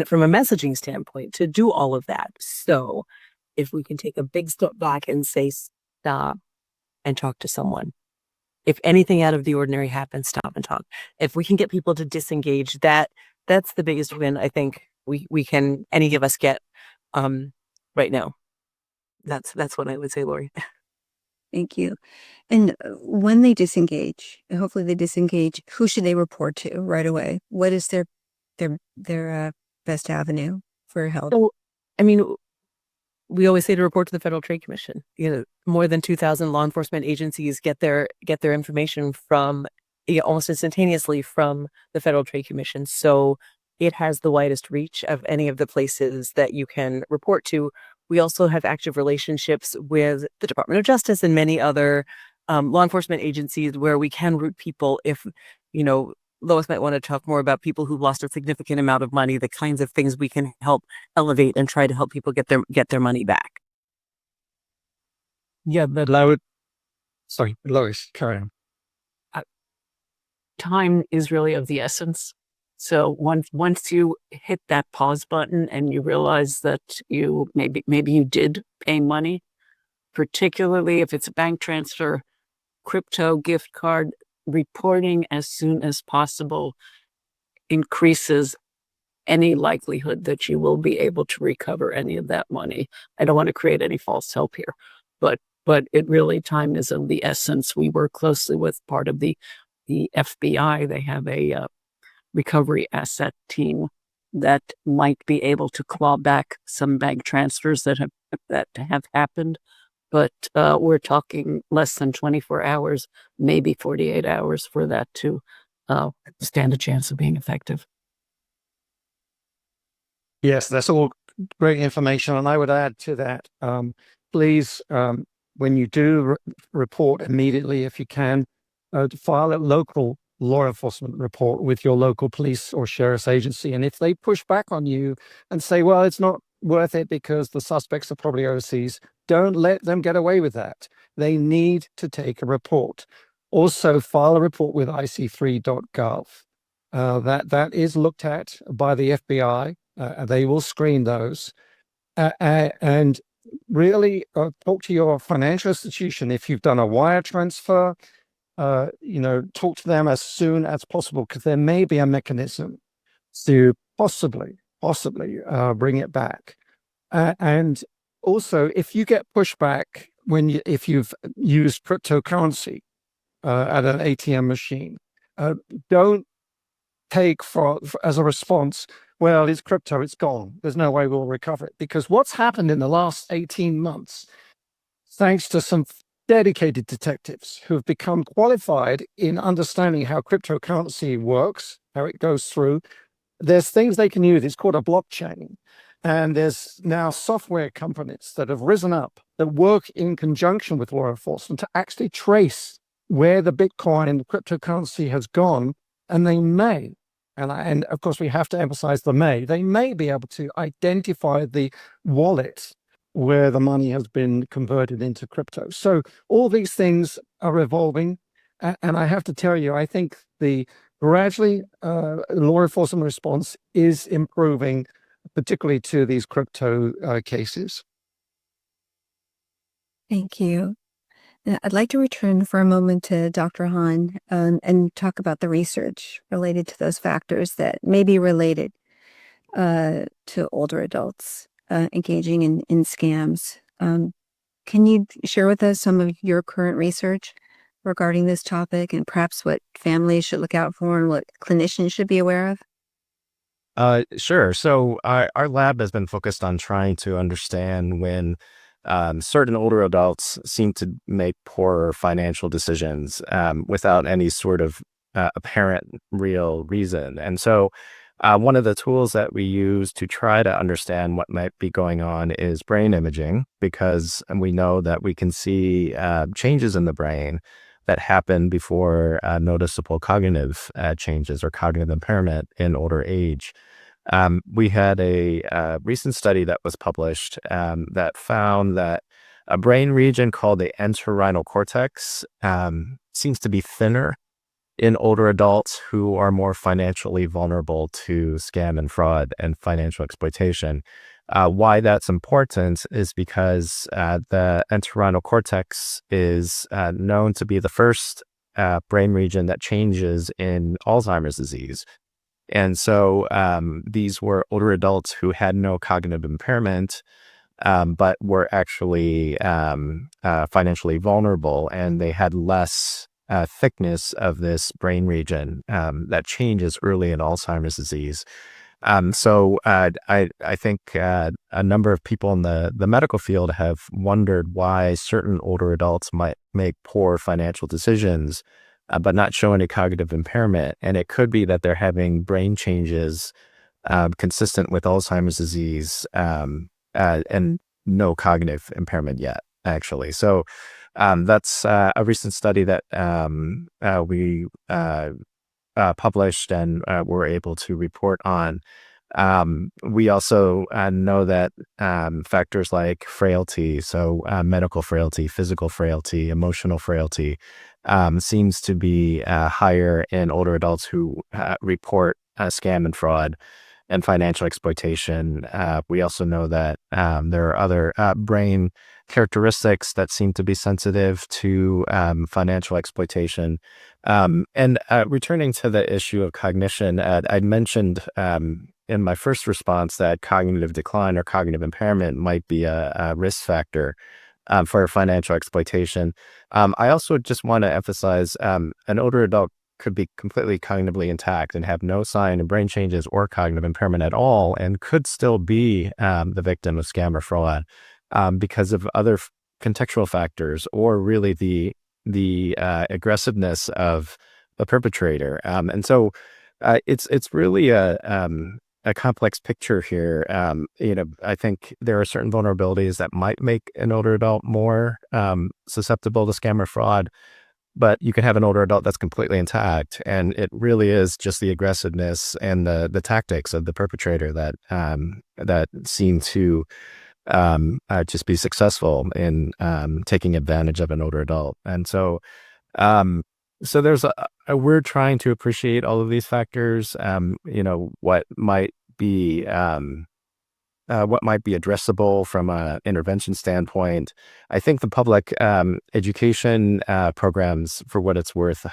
from a messaging standpoint to do all of that. So if we can take a big step back and say, stop and talk to someone. If anything out of the ordinary happens, stop and talk. If we can get people to disengage, that's the biggest win I think we can, any of us, get right now. That's what I would say, Lori. Thank you. And when they disengage, hopefully they disengage, who should they report to right away? What is their best avenue for help? So, we always say to report to the Federal Trade Commission. More than 2,000 law enforcement agencies get their information from almost instantaneously from the Federal Trade Commission. So it has the widest reach of any of the places that you can report to. We also have active relationships with the Department of Justice and many other law enforcement agencies where we can route people if, Lois might want to talk more about people who've lost a significant amount of money, the kinds of things we can help elevate and try to help people get their money back. Yeah, sorry, Lois, carry on. Time is really of the essence. So once you hit that pause button and you realize that you maybe you did pay money, particularly if it's a bank transfer, crypto, gift card, reporting as soon as possible increases any likelihood that you will be able to recover any of that money. I don't want to create any false hope here, but it really, time is of the essence. We work closely with part of the FBI. They have a recovery asset team that might be able to claw back some bank transfers that have happened. But we're talking less than 24 hours, maybe 48 hours for that to stand a chance of being effective. Yes, that's all great information. And I would add to that, please, when you do report immediately, if you can, file a local law enforcement report with your local police or sheriff's agency. And if they push back on you and say, well, it's not worth it because the suspects are probably overseas, don't let them get away with that. They need to take a report. Also, file a report with ic3.gov. That is looked at by the FBI. They will screen those. And really talk to your financial institution. If you've done a wire transfer, talk to them as soon as possible, because there may be a mechanism to possibly bring it back. And also, if you get pushback if you've used cryptocurrency at an ATM machine, don't take as a response, well, it's crypto, it's gone, there's no way we'll recover it. Because what's happened in the last 18 months, thanks to some dedicated detectives who have become qualified in understanding how cryptocurrency works, how it goes through, there's things they can use. It's called a blockchain. And there's now software companies that have risen up that work in conjunction with law enforcement to actually trace where the Bitcoin, the cryptocurrency has gone. And they may, and of course we have to emphasize they may be able to identify the wallet where the money has been converted into crypto. So all these things are evolving. And I have to tell you, I think the gradually law enforcement response is improving, particularly to these crypto cases. Thank you. I'd like to return for a moment to Dr. Hahn and talk about the research related to those factors that may be related to older adults engaging in scams. Can you share with us some of your current research regarding this topic and perhaps what families should look out for and what clinicians should be aware of? Sure. So our lab has been focused on trying to understand when certain older adults seem to make poorer financial decisions without any sort of apparent real reason. And so one of the tools that we use to try to understand what might be going on is brain imaging, because we know that we can see changes in the brain that happen before noticeable cognitive changes or cognitive impairment in older age. We had a recent study that was published that found that a brain region called the entorhinal cortex seems to be thinner in older adults who are more financially vulnerable to scam and fraud and financial exploitation. Why that's important is because the entorhinal cortex is known to be the first brain region that changes in Alzheimer's disease. And so these were older adults who had no cognitive impairment, but were actually financially vulnerable, and they had less thickness of this brain region that changes early in Alzheimer's disease. So I think a number of people in the medical field have wondered why certain older adults might make poor financial decisions, but not show any cognitive impairment. And it could be that they're having brain changes consistent with Alzheimer's disease and no cognitive impairment yet, actually. So that's a recent study that we published and we're able to report on. We also know that factors like frailty, so medical frailty, physical frailty, emotional frailty, seems to be higher in older adults who report scam and fraud and financial exploitation. We also know that there are other brain characteristics that seem to be sensitive to financial exploitation. And returning to the issue of cognition, I mentioned in my first response that cognitive decline or cognitive impairment might be a risk factor for financial exploitation. I also just want to emphasize an older adult could be completely cognitively intact and have no sign of brain changes or cognitive impairment at all, and could still be the victim of scam or fraud because of other contextual factors, or really the aggressiveness of the perpetrator. And so it's really a complex picture here. I think there are certain vulnerabilities that might make an older adult more susceptible to scam or fraud, but you can have an older adult that's completely intact, and it really is just the aggressiveness and the tactics of the perpetrator that seem to just be successful in taking advantage of an older adult. And so there's we're trying to appreciate all of these factors. What might be addressable from an intervention standpoint. I think the public education programs, for what it's worth,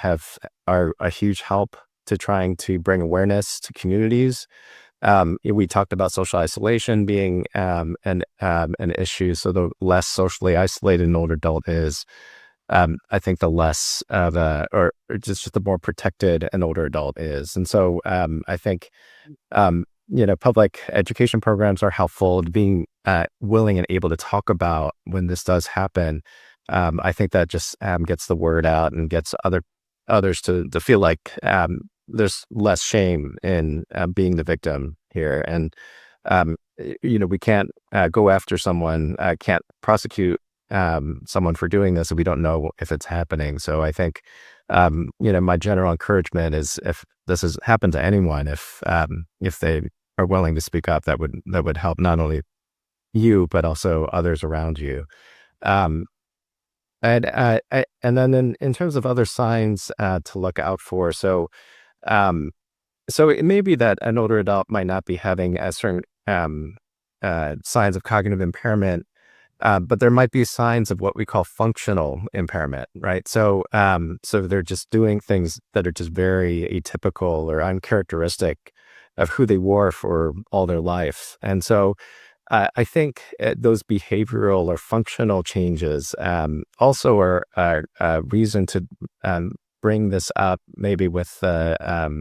are a huge help to trying to bring awareness to communities. We talked about social isolation being an issue. So the less socially isolated an older adult is, I think the less of or just the more protected an older adult is. And so I think public education programs are helpful. Being willing and able to talk about when this does happen, I think that just gets the word out and gets others to feel like there's less shame in being the victim here. And we can't go after someone, can't prosecute someone for doing this if we don't know if it's happening. So I think my general encouragement is, if this has happened to anyone, if they are willing to speak up, that would help not only you but also others around you. And then in terms of other signs to look out for, so it may be that an older adult might not be having a certain signs of cognitive impairment, but there might be signs of what we call functional impairment, right? So they're just doing things that are just very atypical or uncharacteristic of who they were for all their life. And so I think those behavioral or functional changes also are a reason to bring this up, maybe with a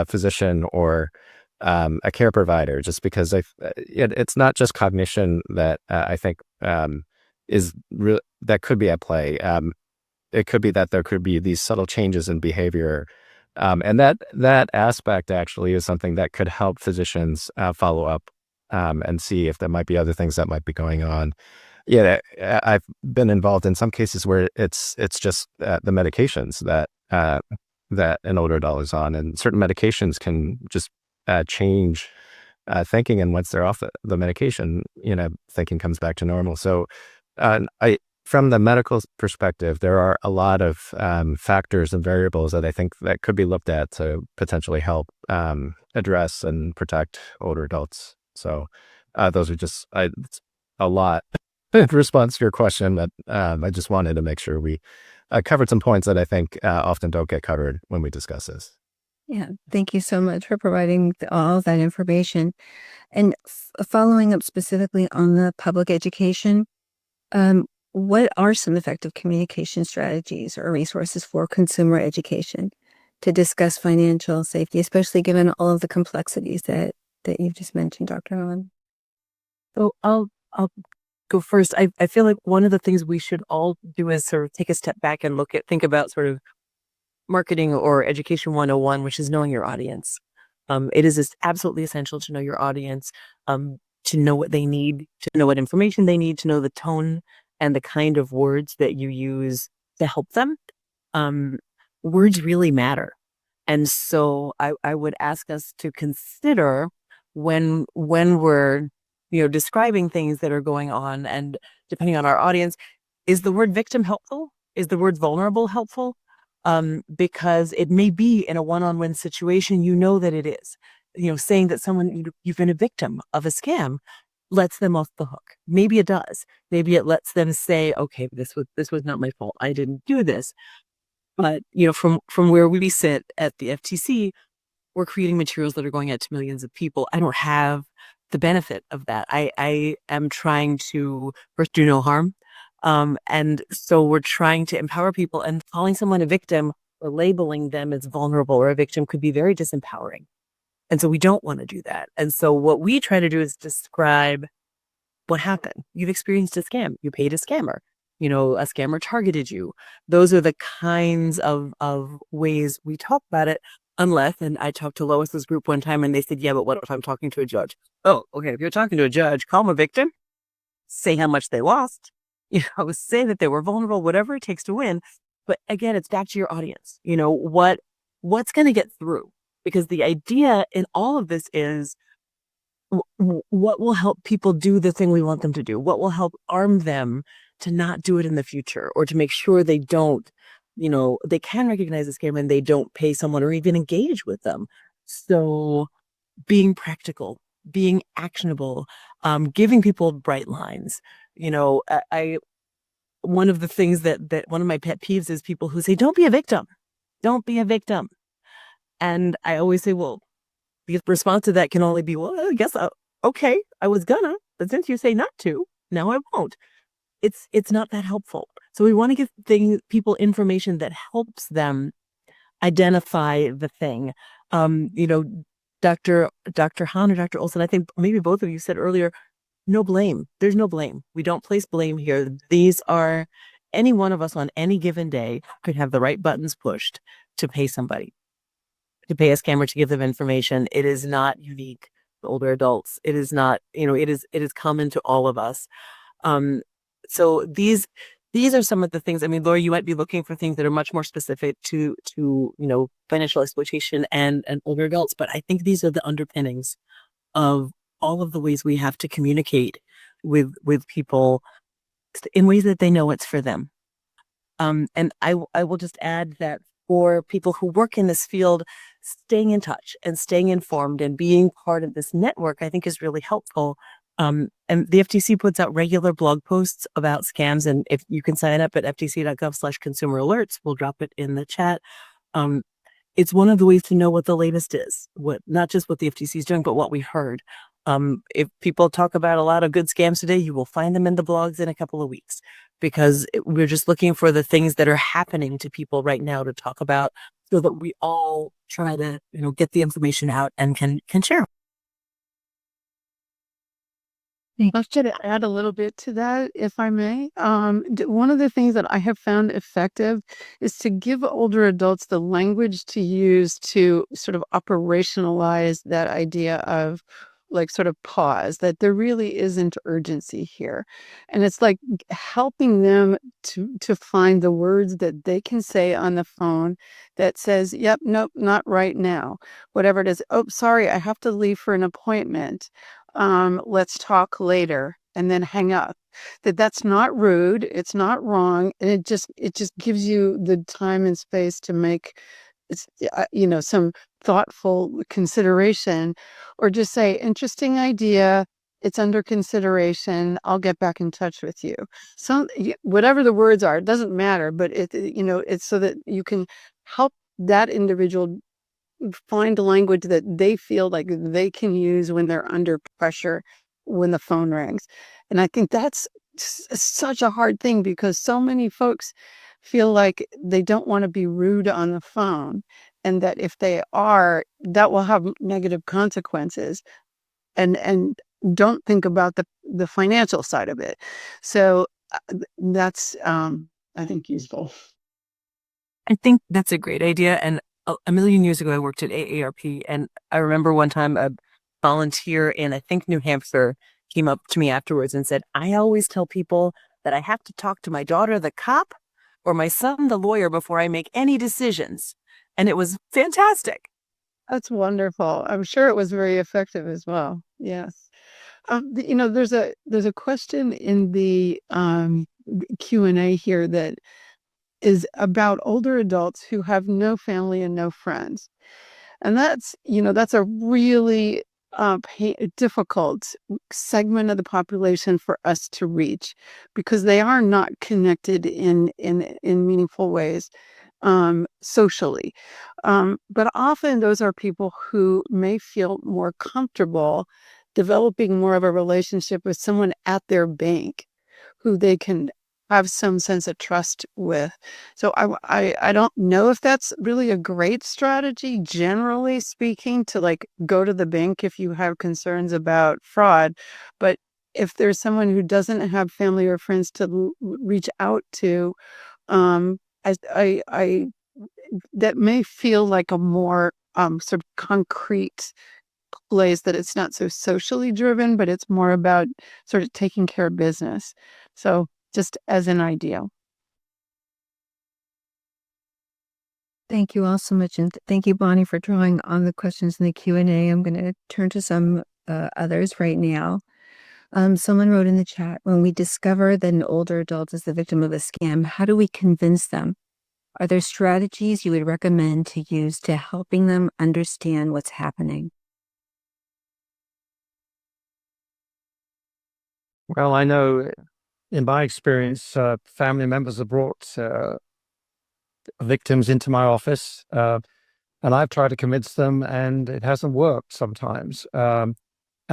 physician or a care provider, just because it's not just cognition that I think is real, that could be at play. It could be that there could be these subtle changes in behavior, and that aspect actually is something that could help physicians follow up and see if there might be other things that might be going on. Yeah, I've been involved in some cases where it's just the medications that an older adult is on, and certain medications can just change thinking, and once they're off the medication, thinking comes back to normal. So from the medical perspective, there are a lot of factors and variables that I think that could be looked at to potentially help address and protect older adults. So those are just it's a lot in response to your question, but I just wanted to make sure we covered some points that I think often don't get covered when we discuss this. Yeah, thank you so much for providing all that information. And following up specifically on the public education, what are some effective communication strategies or resources for consumer education to discuss financial safety, especially given all of the complexities that you've just mentioned, Dr. Owen? So I'll go first. I feel like one of the things we should all do is sort of take a step back and think about sort of marketing or education 101, which is knowing your audience. It is absolutely essential to know your audience, to know what they need, to know what information they need, to know the tone and the kind of words that you use to help them. Words really matter. And so I would ask us to consider when we're, describing things that are going on, and depending on our audience, is the word victim helpful? Is the word vulnerable helpful? Because it may be in a one-on-one situation, that it is. Saying that you've been a victim of a scam lets them off the hook. Maybe it does. Maybe it lets them say, okay, this was not my fault. I didn't do this. But, from where we sit at the FTC, we're creating materials that are going out to millions of people. I don't have the benefit of that. I am trying to first do no harm. And so we're trying to empower people, and calling someone a victim or labeling them as vulnerable or a victim could be very disempowering. And so we don't want to do that. And so what we try to do is describe what happened. You've experienced a scam. You paid a scammer. A scammer targeted you. Those are the kinds of ways we talk about it. Unless, and I talked to Lois's group one time and they said, yeah, but what if I'm talking to a judge? Oh, okay. If you're talking to a judge, call them a victim, say how much they lost, say that they were vulnerable, whatever it takes to win. But again, it's back to your audience. What's going to get through? Because the idea in all of this is, what will help people do the thing we want them to do? What will help arm them to not do it in the future, or to make sure they don't, they can recognize a scam and they don't pay someone or even engage with them. So being practical, being actionable, giving people bright lines. One of the things that one of my pet peeves is people who say, don't be a victim. Don't be a victim. And I always say, well, the response to that can only be, well, I guess, okay, I was gonna, but since you say not to, now I won't. It's not that helpful. So we want to give people information that helps them identify the thing. Dr. Hahn or Dr. Olson, I think maybe both of you said earlier, no blame. There's no blame. We don't place blame here. These are, any one of us on any given day could have the right buttons pushed to pay somebody, to pay a scammer to give them information. It is not unique to older adults. It is not, it is common to all of us. So these are some of the things. I mean, Laura, you might be looking for things that are much more specific to financial exploitation and older adults, but I think these are the underpinnings of all of the ways we have to communicate with people in ways that they know it's for them. And I will just add that for people who work in this field, staying in touch and staying informed and being part of this network, I think, is really helpful. And the FTC puts out regular blog posts about scams. And if you can sign up at ftc.gov/consumer alerts, we'll drop it in the chat. It's one of the ways to know what the latest is, not just what the FTC is doing, but what we heard. If people talk about a lot of good scams today, you will find them in the blogs in a couple of weeks, because we're just looking for the things that are happening to people right now to talk about, so that we all try to, get the information out and can share. I'll try to add a little bit to that, if I may. One of the things that I have found effective is to give older adults the language to use to sort of operationalize that idea of, like, sort of pause, that there really isn't urgency here. And it's like helping them to find the words that they can say on the phone that says, yep, nope, not right now. Whatever it is. Oh, sorry, I have to leave for an appointment. Let's talk later, and then hang up. That's not rude. It's not wrong. And it just gives you the time and space to make, some thoughtful consideration, or just say, interesting idea. It's under consideration. I'll get back in touch with you. So whatever the words are, it doesn't matter, but it's so that you can help that individual find a language that they feel like they can use when they're under pressure, when the phone rings. And I think that's such a hard thing, because so many folks feel like they don't want to be rude on the phone, and that if they are, that will have negative consequences, and don't think about the financial side of it. So that's I think useful. I think that's a great idea. And a million years ago, I worked at AARP, and I remember one time a volunteer in, I think, New Hampshire came up to me afterwards and said, I always tell people that I have to talk to my daughter, the cop, or my son, the lawyer, before I make any decisions. And it was fantastic. That's wonderful. I'm sure it was very effective as well. Yes. There's a question in the Q&A here that is about older adults who have no family and no friends. And that's a really difficult segment of the population for us to reach because they are not connected in meaningful ways socially. But often those are people who may feel more comfortable developing more of a relationship with someone at their bank who they can have some sense of trust with. So I don't know if that's really a great strategy, generally speaking, to like go to the bank if you have concerns about fraud. But if there's someone who doesn't have family or friends to reach out to, um, I that may feel like a more sort of concrete place that it's not so socially driven, but it's more about sort of taking care of business. So just as an idea. Thank you all so much, and thank you, Bonnie, for drawing on the questions in the Q&A. I'm going to turn to some others right now. Someone wrote in the chat, when we discover that an older adult is the victim of a scam, how do we convince them? Are there strategies you would recommend to use to helping them understand what's happening? Well, I know in my experience, family members have brought victims into my office, and I've tried to convince them, and it hasn't worked sometimes. And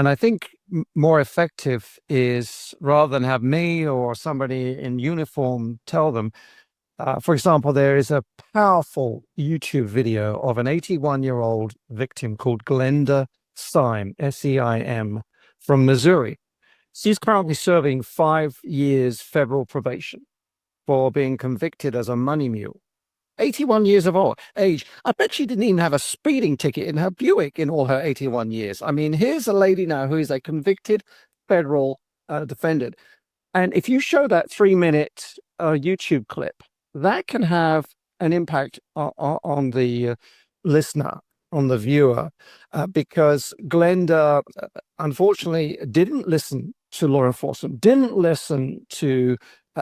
I think more effective is rather than have me or somebody in uniform tell them. For example, there is a powerful YouTube video of an 81-year-old victim called Glenda Syme, S-E-I-M, from Missouri. She's currently serving 5 years federal probation for being convicted as a money mule. 81 years of age. I bet she didn't even have a speeding ticket in her Buick in all her 81 years. I mean, here's a lady now who is a convicted federal defendant. And if you show that 3-minute YouTube clip, that can have an impact on the listener, on the viewer, because Glenda, unfortunately, didn't listen to law enforcement, didn't listen to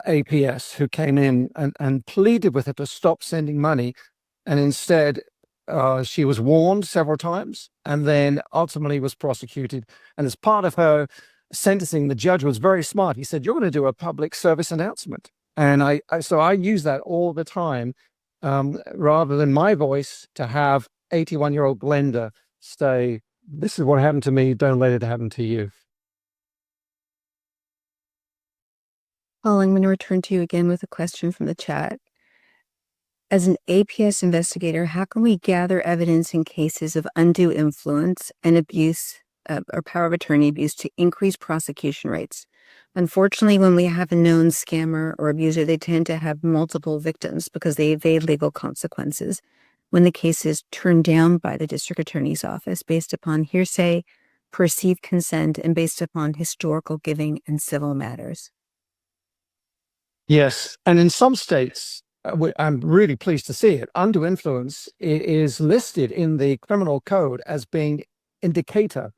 APS, who came in and pleaded with her to stop sending money. And instead, she was warned several times and then ultimately was prosecuted. And as part of her sentencing, the judge was very smart. He said, "You're going to do a public service announcement." And so I use that all the time, rather than my voice, to have 81-year-old Glenda say, "This is what happened to me. Don't let it happen to you." Paul, I'm going to return to you again with a question from the chat. As an APS investigator, how can we gather evidence in cases of undue influence and abuse or power of attorney abuse to increase prosecution rates? Unfortunately, when we have a known scammer or abuser, they tend to have multiple victims because they evade legal consequences when the case is turned down by the district attorney's office based upon hearsay, perceived consent, and based upon historical giving and civil matters. Yes. And in some states, I'm really pleased to see it, undue influence is listed in the criminal code as being indicator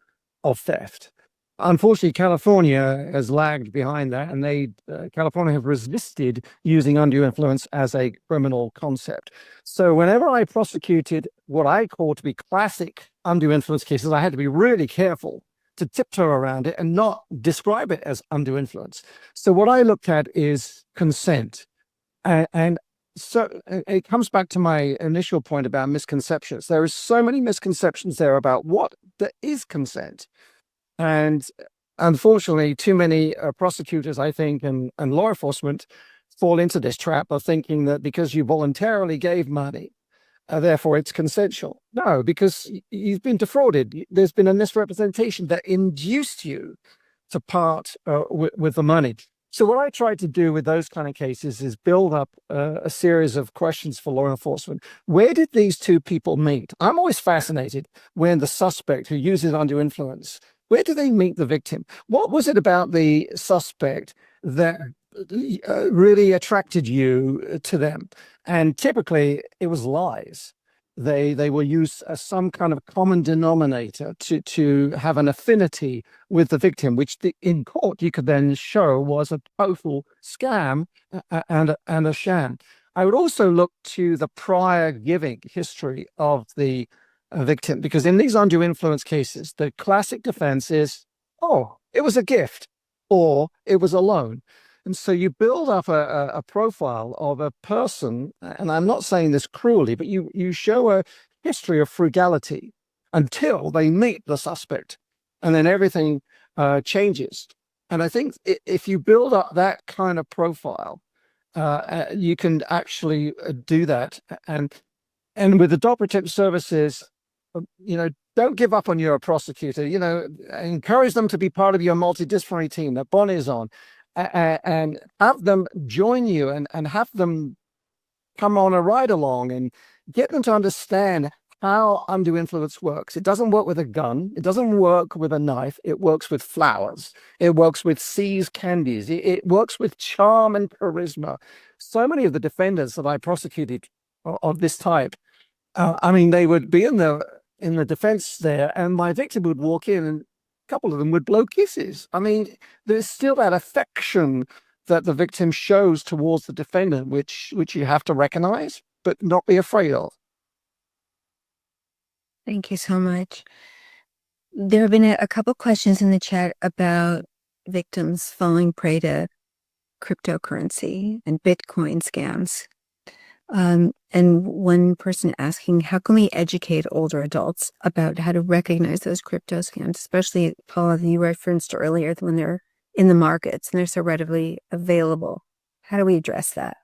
of theft. Unfortunately, California has lagged behind that, and California have resisted using undue influence as a criminal concept. So whenever I prosecuted what I call to be classic undue influence cases, I had to be really careful to tiptoe around it and not describe it as undue influence. So what I looked at is consent. And so it comes back to my initial point about misconceptions. There are so many misconceptions there about what there is consent. And unfortunately, too many prosecutors, I think, and law enforcement fall into this trap of thinking that because you voluntarily gave money, therefore it's consensual. No, because you've been defrauded. There's been a misrepresentation that induced you to part with the money. So what I try to do with those kind of cases is build up a series of questions for law enforcement. Where did these two people meet? I'm always fascinated when the suspect who uses undue influence, where do they meet the victim? What was it about the suspect that really attracted you to them? And typically it was lies. they will use some kind of common denominator to have an affinity with the victim, which in court you could then show was a total scam and a sham. I would also look to the prior giving history of the victim, because in these undue influence cases, the classic defense is, oh, it was a gift or it was a loan. And so you build up a profile of a person, and I'm not saying this cruelly, but you show a history of frugality until they meet the suspect, and then everything changes. And I think if you build up that kind of profile, you can actually do that. And with Adult Protect Services, don't give up on your prosecutor. Encourage them to be part of your multidisciplinary team that Bonnie is on, and have them join you and have them come on a ride along and get them to understand how undue influence works. It doesn't work with a gun. It doesn't work with a knife. It works with flowers. It works with seized candies. It works with charm and charisma. So many of the defendants that I prosecuted of this type, they would be in the defense there, and my victim would walk in and a couple of them would blow kisses. There's still that affection that the victim shows towards the defendant, which you have to recognize, but not be afraid of. Thank you so much. There have been a couple questions in the chat about victims falling prey to cryptocurrency and Bitcoin scams. And one person asking, how can we educate older adults about how to recognize those crypto scams, especially, Paul, you referenced earlier when they're in the markets and they're so readily available. How do we address that?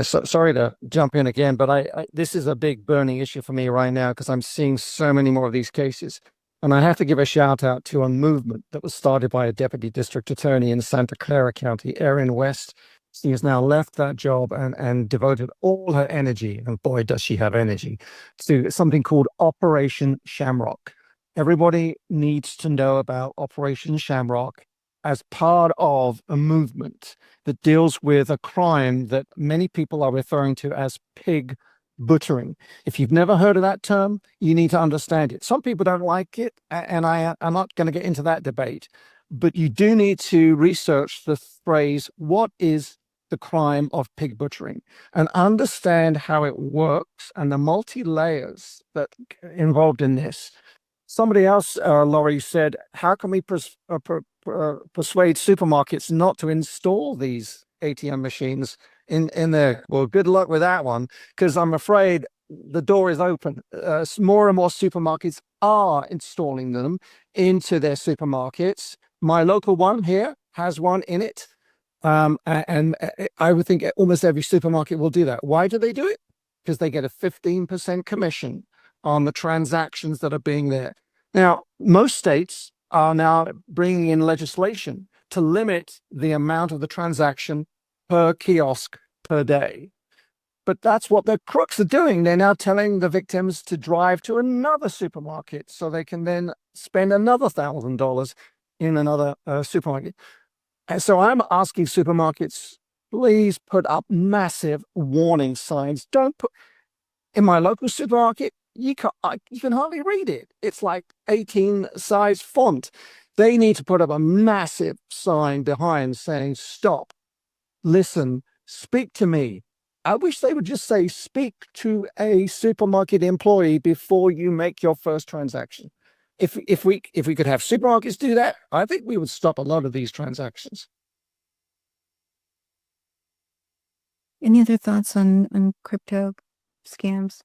Sorry to jump in again, but this is a big burning issue for me right now because I'm seeing so many more of these cases. And I have to give a shout out to a movement that was started by a deputy district attorney in Santa Clara County, Erin West. She has now left that job and devoted all her energy, and boy, does she have energy, to something called Operation Shamrock. Everybody needs to know about Operation Shamrock as part of a movement that deals with a crime that many people are referring to as pig butchering. If you've never heard of that term, you need to understand it. Some people don't like it, and I'm not going to get into that debate, but you do need to research the phrase, what is the crime of pig butchering, and understand how it works and the multi-layers that involved in this. Somebody else, Laurie, said, how can we persuade supermarkets not to install these ATM machines in there? Well, good luck with that one, because I'm afraid the door is open. More and more supermarkets are installing them into their supermarkets. My local one here has one in it. And I would think almost every supermarket will do that. Why do they do it? Because they get a 15% commission on the transactions that are being there. Now, most states are now bringing in legislation to limit the amount of the transaction per kiosk per day. But that's what the crooks are doing. They're now telling the victims to drive to another supermarket so they can then spend another $1,000 in another supermarket. And so I'm asking supermarkets, please put up massive warning signs. Don't put, in my local supermarket, you can hardly read it. It's like 18 size font. They need to put up a massive sign behind saying, stop, listen, speak to me. I wish they would just say, speak to a supermarket employee before you make your first transaction. If we could have supermarkets do that, I think we would stop a lot of these transactions. Any other thoughts on crypto scams?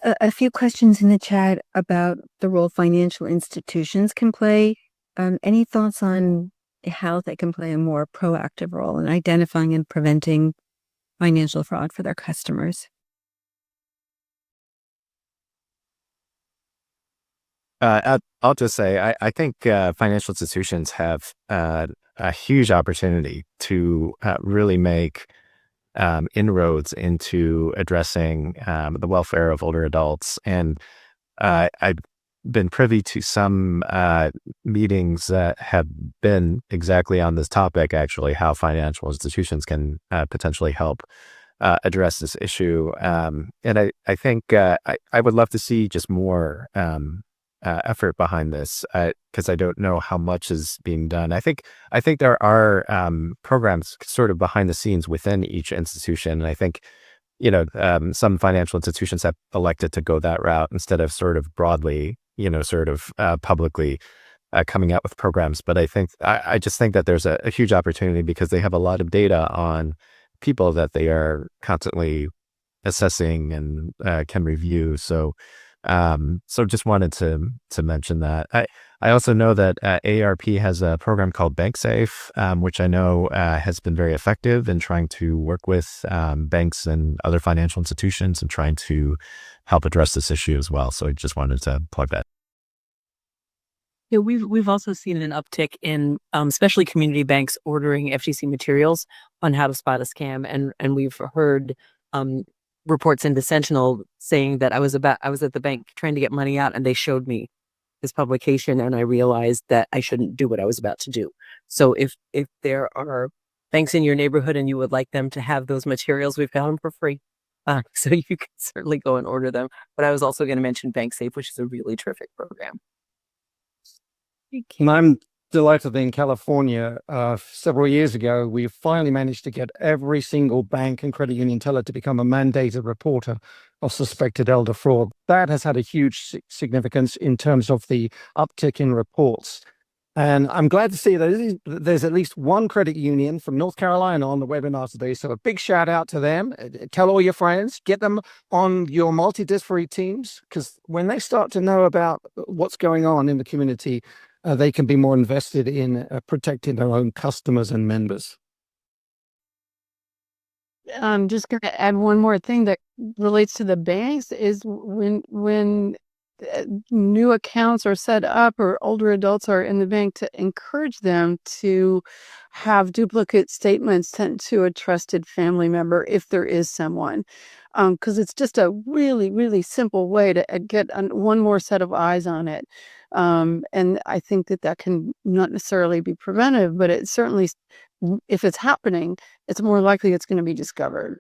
A few questions in the chat about the role financial institutions can play. Any thoughts on how they can play a more proactive role in identifying and preventing financial fraud for their customers? I'll just say, I think financial institutions have a huge opportunity to really make inroads into addressing the welfare of older adults. And I've been privy to some meetings that have been exactly on this topic, actually, how financial institutions can potentially help address this issue. And I think I would love to see just more effort behind this, because I don't know how much is being done. I think there are programs sort of behind the scenes within each institution, and I think some financial institutions have elected to go that route instead of sort of broadly, sort of publicly coming out with programs. But I just think that there's a huge opportunity because they have a lot of data on people that they are constantly assessing and can review. So just wanted to mention that. I also know that AARP has a program called BankSafe, which I know has been very effective in trying to work with banks and other financial institutions and trying to help address this issue as well. So I just wanted to plug that. Yeah, we've also seen an uptick in especially community banks ordering FTC materials on how to spot a scam, and we've heard reports into Sentinel saying that I was at the bank trying to get money out, and they showed me this publication, and I realized that I shouldn't do what I was about to do. So if there are banks in your neighborhood and you would like them to have those materials, we've got them for free. So you can certainly go and order them. But I was also going to mention BankSafe, which is a really terrific program. And I'm delighted that in California, several years ago, we finally managed to get every single bank and credit union teller to become a mandated reporter of suspected elder fraud. That has had a huge significance in terms of the uptick in reports. And I'm glad to see that there's at least one credit union from North Carolina on the webinar today. So a big shout out to them. Tell all your friends, get them on your multidisciplinary teams, because when they start to know about what's going on in the community, they can be more invested in protecting their own customers and members. I'm just going to add one more thing that relates to the banks is when new accounts are set up or older adults are in the bank, to encourage them to have duplicate statements sent to a trusted family member if there is someone, because it's just a really, really simple way to get one more set of eyes on it. And I think that can not necessarily be preventive, but it certainly, if it's happening, it's more likely it's going to be discovered.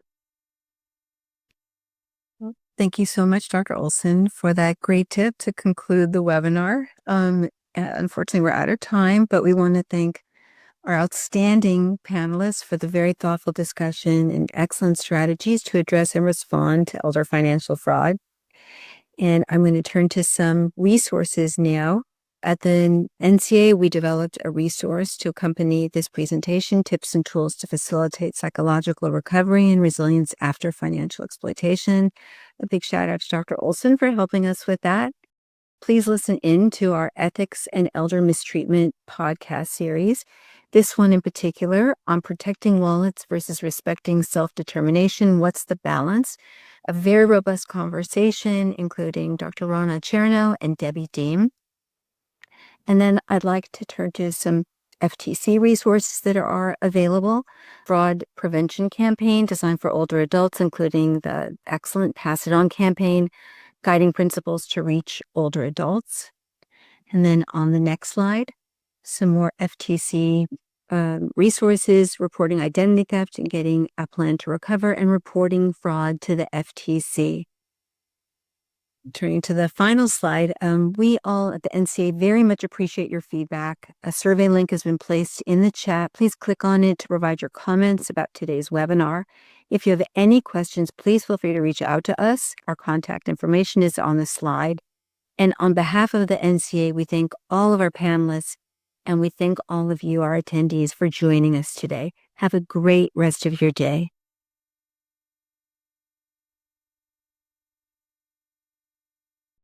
Thank you so much, Dr. Olson, for that great tip to conclude the webinar. Unfortunately, we're out of time, but we want to thank our outstanding panelists for the very thoughtful discussion and excellent strategies to address and respond to elder financial fraud. And I'm going to turn to some resources now. At the NCA, we developed a resource to accompany this presentation, Tips and Tools to Facilitate Psychological Recovery and Resilience After Financial Exploitation. A big shout out to Dr. Olson for helping us with that. Please listen in to our Ethics and Elder Mistreatment podcast series. This one in particular on protecting wallets versus respecting self-determination. What's the balance? A very robust conversation, including Dr. Rana Chernow and Debbie Deem. And then I'd like to turn to some FTC resources that are available. Fraud prevention campaign designed for older adults, including the excellent Pass It On campaign, guiding principles to reach older adults. And then on the next slide, some more FTC resources, reporting identity theft and getting a plan to recover, and reporting fraud to the FTC. Turning to the final slide, we all at the NCA very much appreciate your feedback. A survey link has been placed in the chat. Please click on it to provide your comments about today's webinar. If you have any questions, please feel free to reach out to us. Our contact information is on the slide. And on behalf of the NCA, we thank all of our panelists, and we thank all of you, our attendees, for joining us today. Have a great rest of your day.